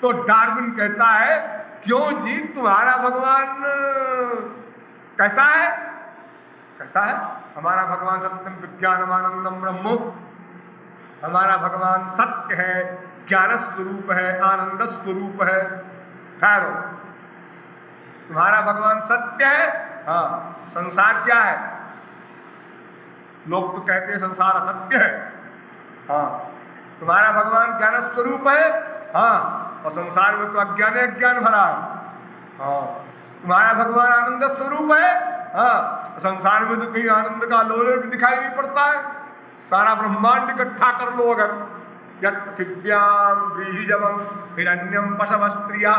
तो डार्विन कहता है क्यों जी तुम्हारा भगवान कैसा है? कहता है हमारा भगवान सत्यम विज्ञानम आनंदम ब्रह्म, हमारा भगवान सत्य है, ज्ञान स्वरूप है, आनंद स्वरूप है। ठहरो, तुम्हारा भगवान सत्य है, हाँ, संसार क्या है? लोग तो कहते हैं संसार असत्य है, हाँ। तुम्हारा भगवान ज्ञान स्वरूप है, हाँ, और संसार में तो अज्ञान अज्ञान भरा है, हाँ। तुम्हारा भगवान आनंद स्वरूप है, हाँ, संसार में तो कहीं आनंद का लोले भी दिखाई नहीं पड़ता है। सारा ब्रह्मांड इकट्ठा कर लो अगर, पृथिव्याम व्रीहिजवम हिरण्यम पशवस्त्रिया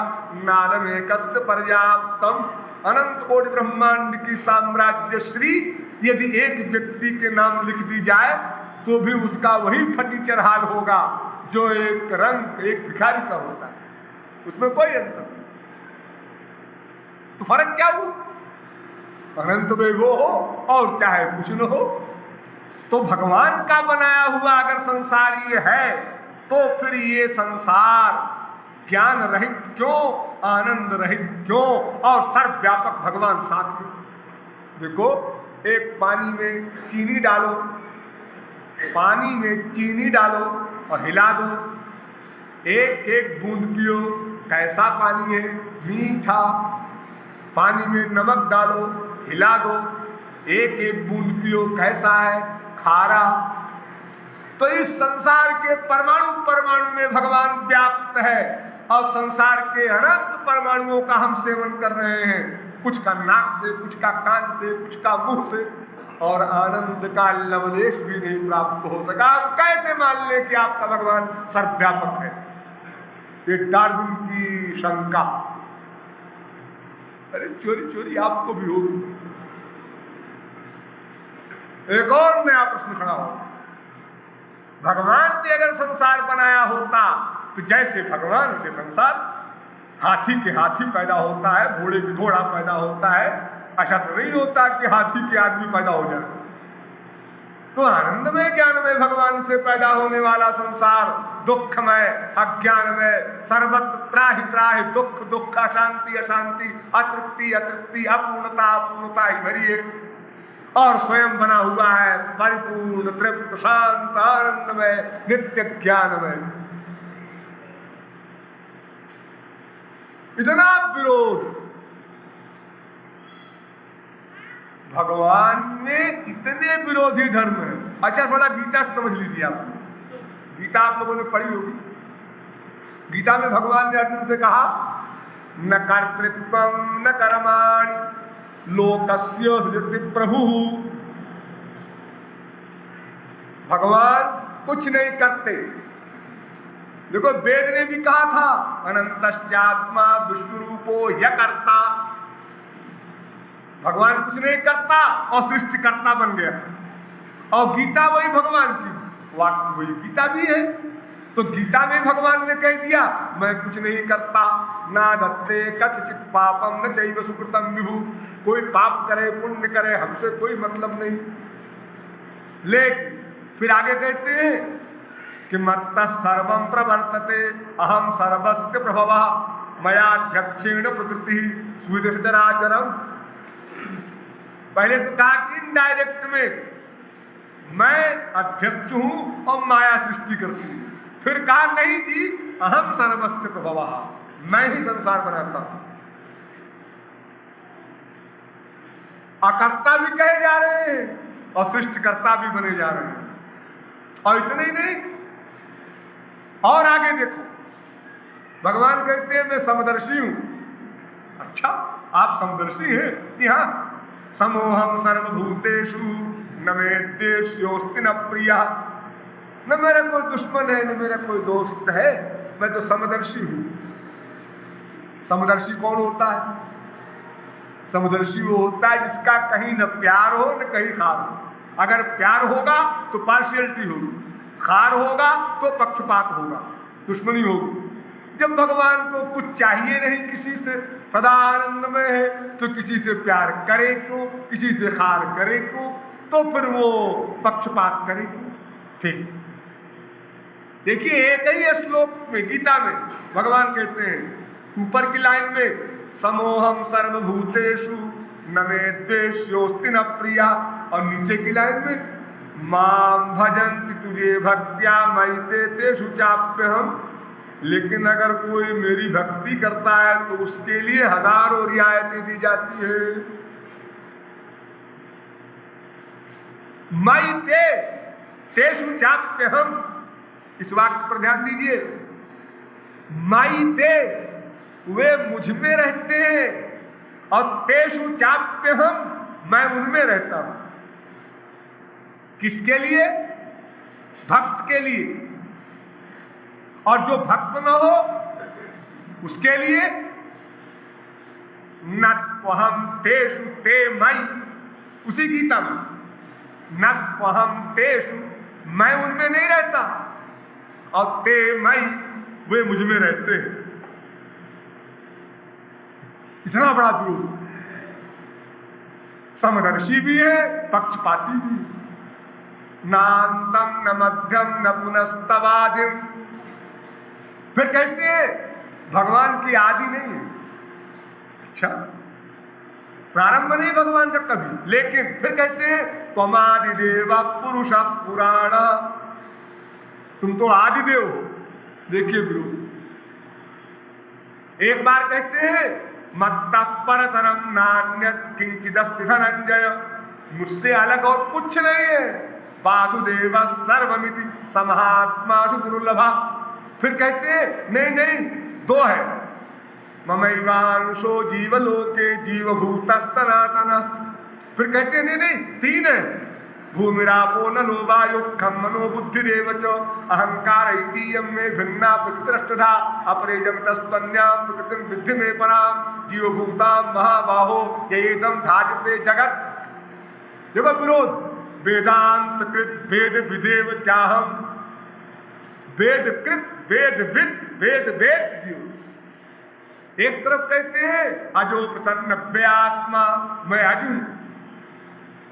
नालमेकस्य पर्याप्तम, अनंत कोटि ब्रह्मांड की साम्राज्य श्री यदि एक व्यक्ति के नाम लिख दी जाए तो भी उसका वही फटीचर हाल होगा जो एक रंग, एक भिखारी का होता है, उसमें कोई अंतर नहीं। तो फर्क क्या हुआ? अनंत में वो हो और चाहे कुछ न हो। तो भगवान का बनाया हुआ अगर संसार ये है तो फिर ये संसार ज्ञान रहित क्यों, आनंद रहित क्यों, और सर्वव्यापक भगवान साथ में। देखो, एक पानी में चीनी डालो, पानी में चीनी डालो और हिला दो, एक एक बूंद पियो, कैसा पानी है? मीठा। पानी में नमक डालो, हिला दो, एक एक बूंद पियो, कैसा है? खारा। तो इस संसार के परमाणु परमाणु में भगवान व्याप्त है और संसार के अनंत परमाणुओं का हम सेवन कर रहे हैं, कुछ का नाक से, कुछ का कान से, कुछ का मुंह से, और आनंद का लवलेश भी नहीं प्राप्त हो सका। आप कैसे मान लें कि आपका भगवान सर्वव्यापक है? ये डार्विन की शंका। अरे चोरी चोरी आपको भी होगी। एक और नया प्रश्न खड़ा हो, भगवान ने अगर संसार बनाया होता तो जैसे भगवान से संसार, हाथी के हाथी पैदा होता है, घोड़े के घोड़ा पैदा होता है, ऐसा तो नहीं होता कि हाथी के आदमी पैदा हो जाए। तो आनंदमय ज्ञानमय भगवान से पैदा होने वाला संसार दुखमय, अज्ञानमय, सर्वत्र त्राहि त्राहि, दुख दुख, अशांति अशांति, अतृप्ति अतृप्ति, अपूर्णता अपूर्णता ही भरी है, और स्वयं बना हुआ है परिपूर्ण, तृप्त, शांत, आनंदमय, नित्य ज्ञानमय। इतना विरोध। भगवान में इतने विरोधी धर्म है। अच्छा थोड़ा गीता समझ लीजिए आप। गीता आप लोगों ने पढ़ी होगी। गीता में भगवान ने अर्जुन से कहा न कर्तृत्वम न कर्माणि लोकस्य सृजति प्रभु। भगवान कुछ नहीं करते। देखो वेद ने भी कहा था अनंतश्चात्मा विश्वरूपो ह्यकर्ता। भगवान कुछ नहीं करता और सृष्टिकर्ता बन गया। और गीता वही भगवान की वाक्य, वही गीता भी है। तो गीता में भगवान ने कह दिया मैं कुछ नहीं करता, ना दत्ते कछचित पापम न चैव सुकृतम विभु। कोई पाप करे पुण्य करे हमसे कोई मतलब नहीं। लेकिन फिर आगे कहते हैं कि मत्तः सर्वं प्रवर्तते अहम सर्वस्य प्रभवः मयाध्यक्षेण प्रकृति स्वीदश चराचरम। पहले तो कहा कि इनडायरेक्ट में मैं अध्यक्ष हूं और माया सृष्टि करती हूं। फिर कहा नहीं जी अहम सर्वस्य प्रभवः, मैं ही संसार बनाता हूं। अकर्ता भी कहे जा रहे हैं और सृष्टिकर्ता भी बने जा रहे हैं। और इतने ही नहीं, और आगे देखो भगवान कहते हैं मैं समदर्शी हूं। अच्छा आप समदर्शी हैं? यहाँ समोहम सर्वभूतेषु न मे द्वेष्योऽस्ति न प्रियः। न मेरा कोई दुश्मन है न मेरा कोई दोस्त है, मैं तो समदर्शी हूं। समदर्शी कौन होता है? समदर्शी वो होता है जिसका कहीं न प्यार हो न कहीं खार हो। अगर प्यार होगा तो पार्शियलिटी होगी, खार होगा तो पक्षपात होगा, दुश्मनी होगी। जब भगवान को कुछ चाहिए नहीं किसी से, सदा आनंद में है, तो किसी से प्यार करे क्यों, किसी से खार करे क्यों, तो फिर वो पक्षपात करे क्यों? ठीक देखिए एक ही श्लोक में गीता में भगवान कहते हैं ऊपर की लाइन में समोहम सर्वभूतेषु न मे द्वेष्योऽस्ति न प्रिया, और नीचे की लाइन में माम भजन्ति तुझे भक्त्या मयि ते तेषु चाप्यहम्। लेकिन अगर कोई मेरी भक्ति करता है तो उसके लिए हजारों रियायतें दी जाती है। मयि ते तेषु चाप्यहम्, इस वाक्य पर ध्यान दीजिए। मयि ते वे मुझ में रहते हैं और तेषु चाप्यहम्, मैं उनमें रहता हूं। किसके लिए? भक्त के लिए। और जो भक्त न हो उसके लिए न त्वहम तेषु ते मयि। उसी गीता में न त्वहम तेषु, मैं उनमें नहीं रहता, और ते मयि, वे मुझ में रहते हैं। इतना बड़ा विरोध। समदर्शी भी है पक्षपाती भी है। नान्तम न मध्यम न पुनस्तवादिम। फिर कहते हैं भगवान की आदि नहीं है। अच्छा प्रारंभ नहीं भगवान का कभी, लेकिन फिर कहते हैं त्वमादिदेव पुरुष पुराण। तुम तो आदिदेव हो। देखिए विरोध। एक बार कहते हैं मत्तः परतरम नान्यत् किंचिदस्ति धनंजय, मुझसे अलग और कुछ नहीं है। वासुदेव सर्वमिति समहात्मासु दुर्लभा। फिर कहते हैं नहीं नहीं दो है। ममैवांशो जीवलोके जीवभूतः सनातनः। फिर कहते हैं नहीं नहीं तीन है। भूमिरापो नलो वायु खम मनो बुद्धिरेव च अहंकार इतीयं मे भिन्ना प्रकृतिरष्टधा अपरेजम तस्पन्याम प्रकृतिं विद्धि मे पराम जीवभूतां महाबाहो येदं धाजते जगत्। देखो विरोध। वेदांत कृत वेद विदेव चाहम। वेद कृत वेद विद वेद वेद जीव। एक तरफ कहते हैं अजो प्रसन्न व्यात्मा, मैं अज हूं,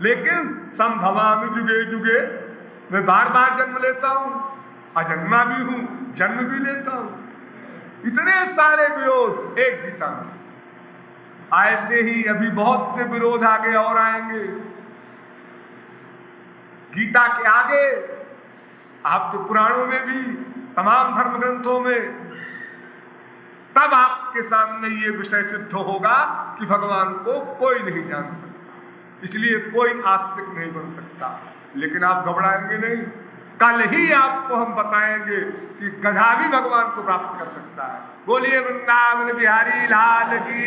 लेकिन संभवामि जुगे जुगे, मैं बार बार जन्म लेता हूं, अजन्मा भी हूं, जन्म भी लेता हूं। इतने सारे विरोध एक गीता में। ऐसे ही अभी बहुत से विरोध आगे और आएंगे। गीता के आगे आप तो पुराणों में भी, तमाम धर्म ग्रंथों में तब आपके सामने ये विषय सिद्ध होगा कि भगवान को कोई नहीं जान सकता, इसलिए कोई आस्तिक नहीं बन सकता। लेकिन आप घबराएंगे नहीं, कल ही आपको हम बताएंगे कि गधा भी भगवान को प्राप्त कर सकता है। बोलिए वृंदावन बिहारी लाल की।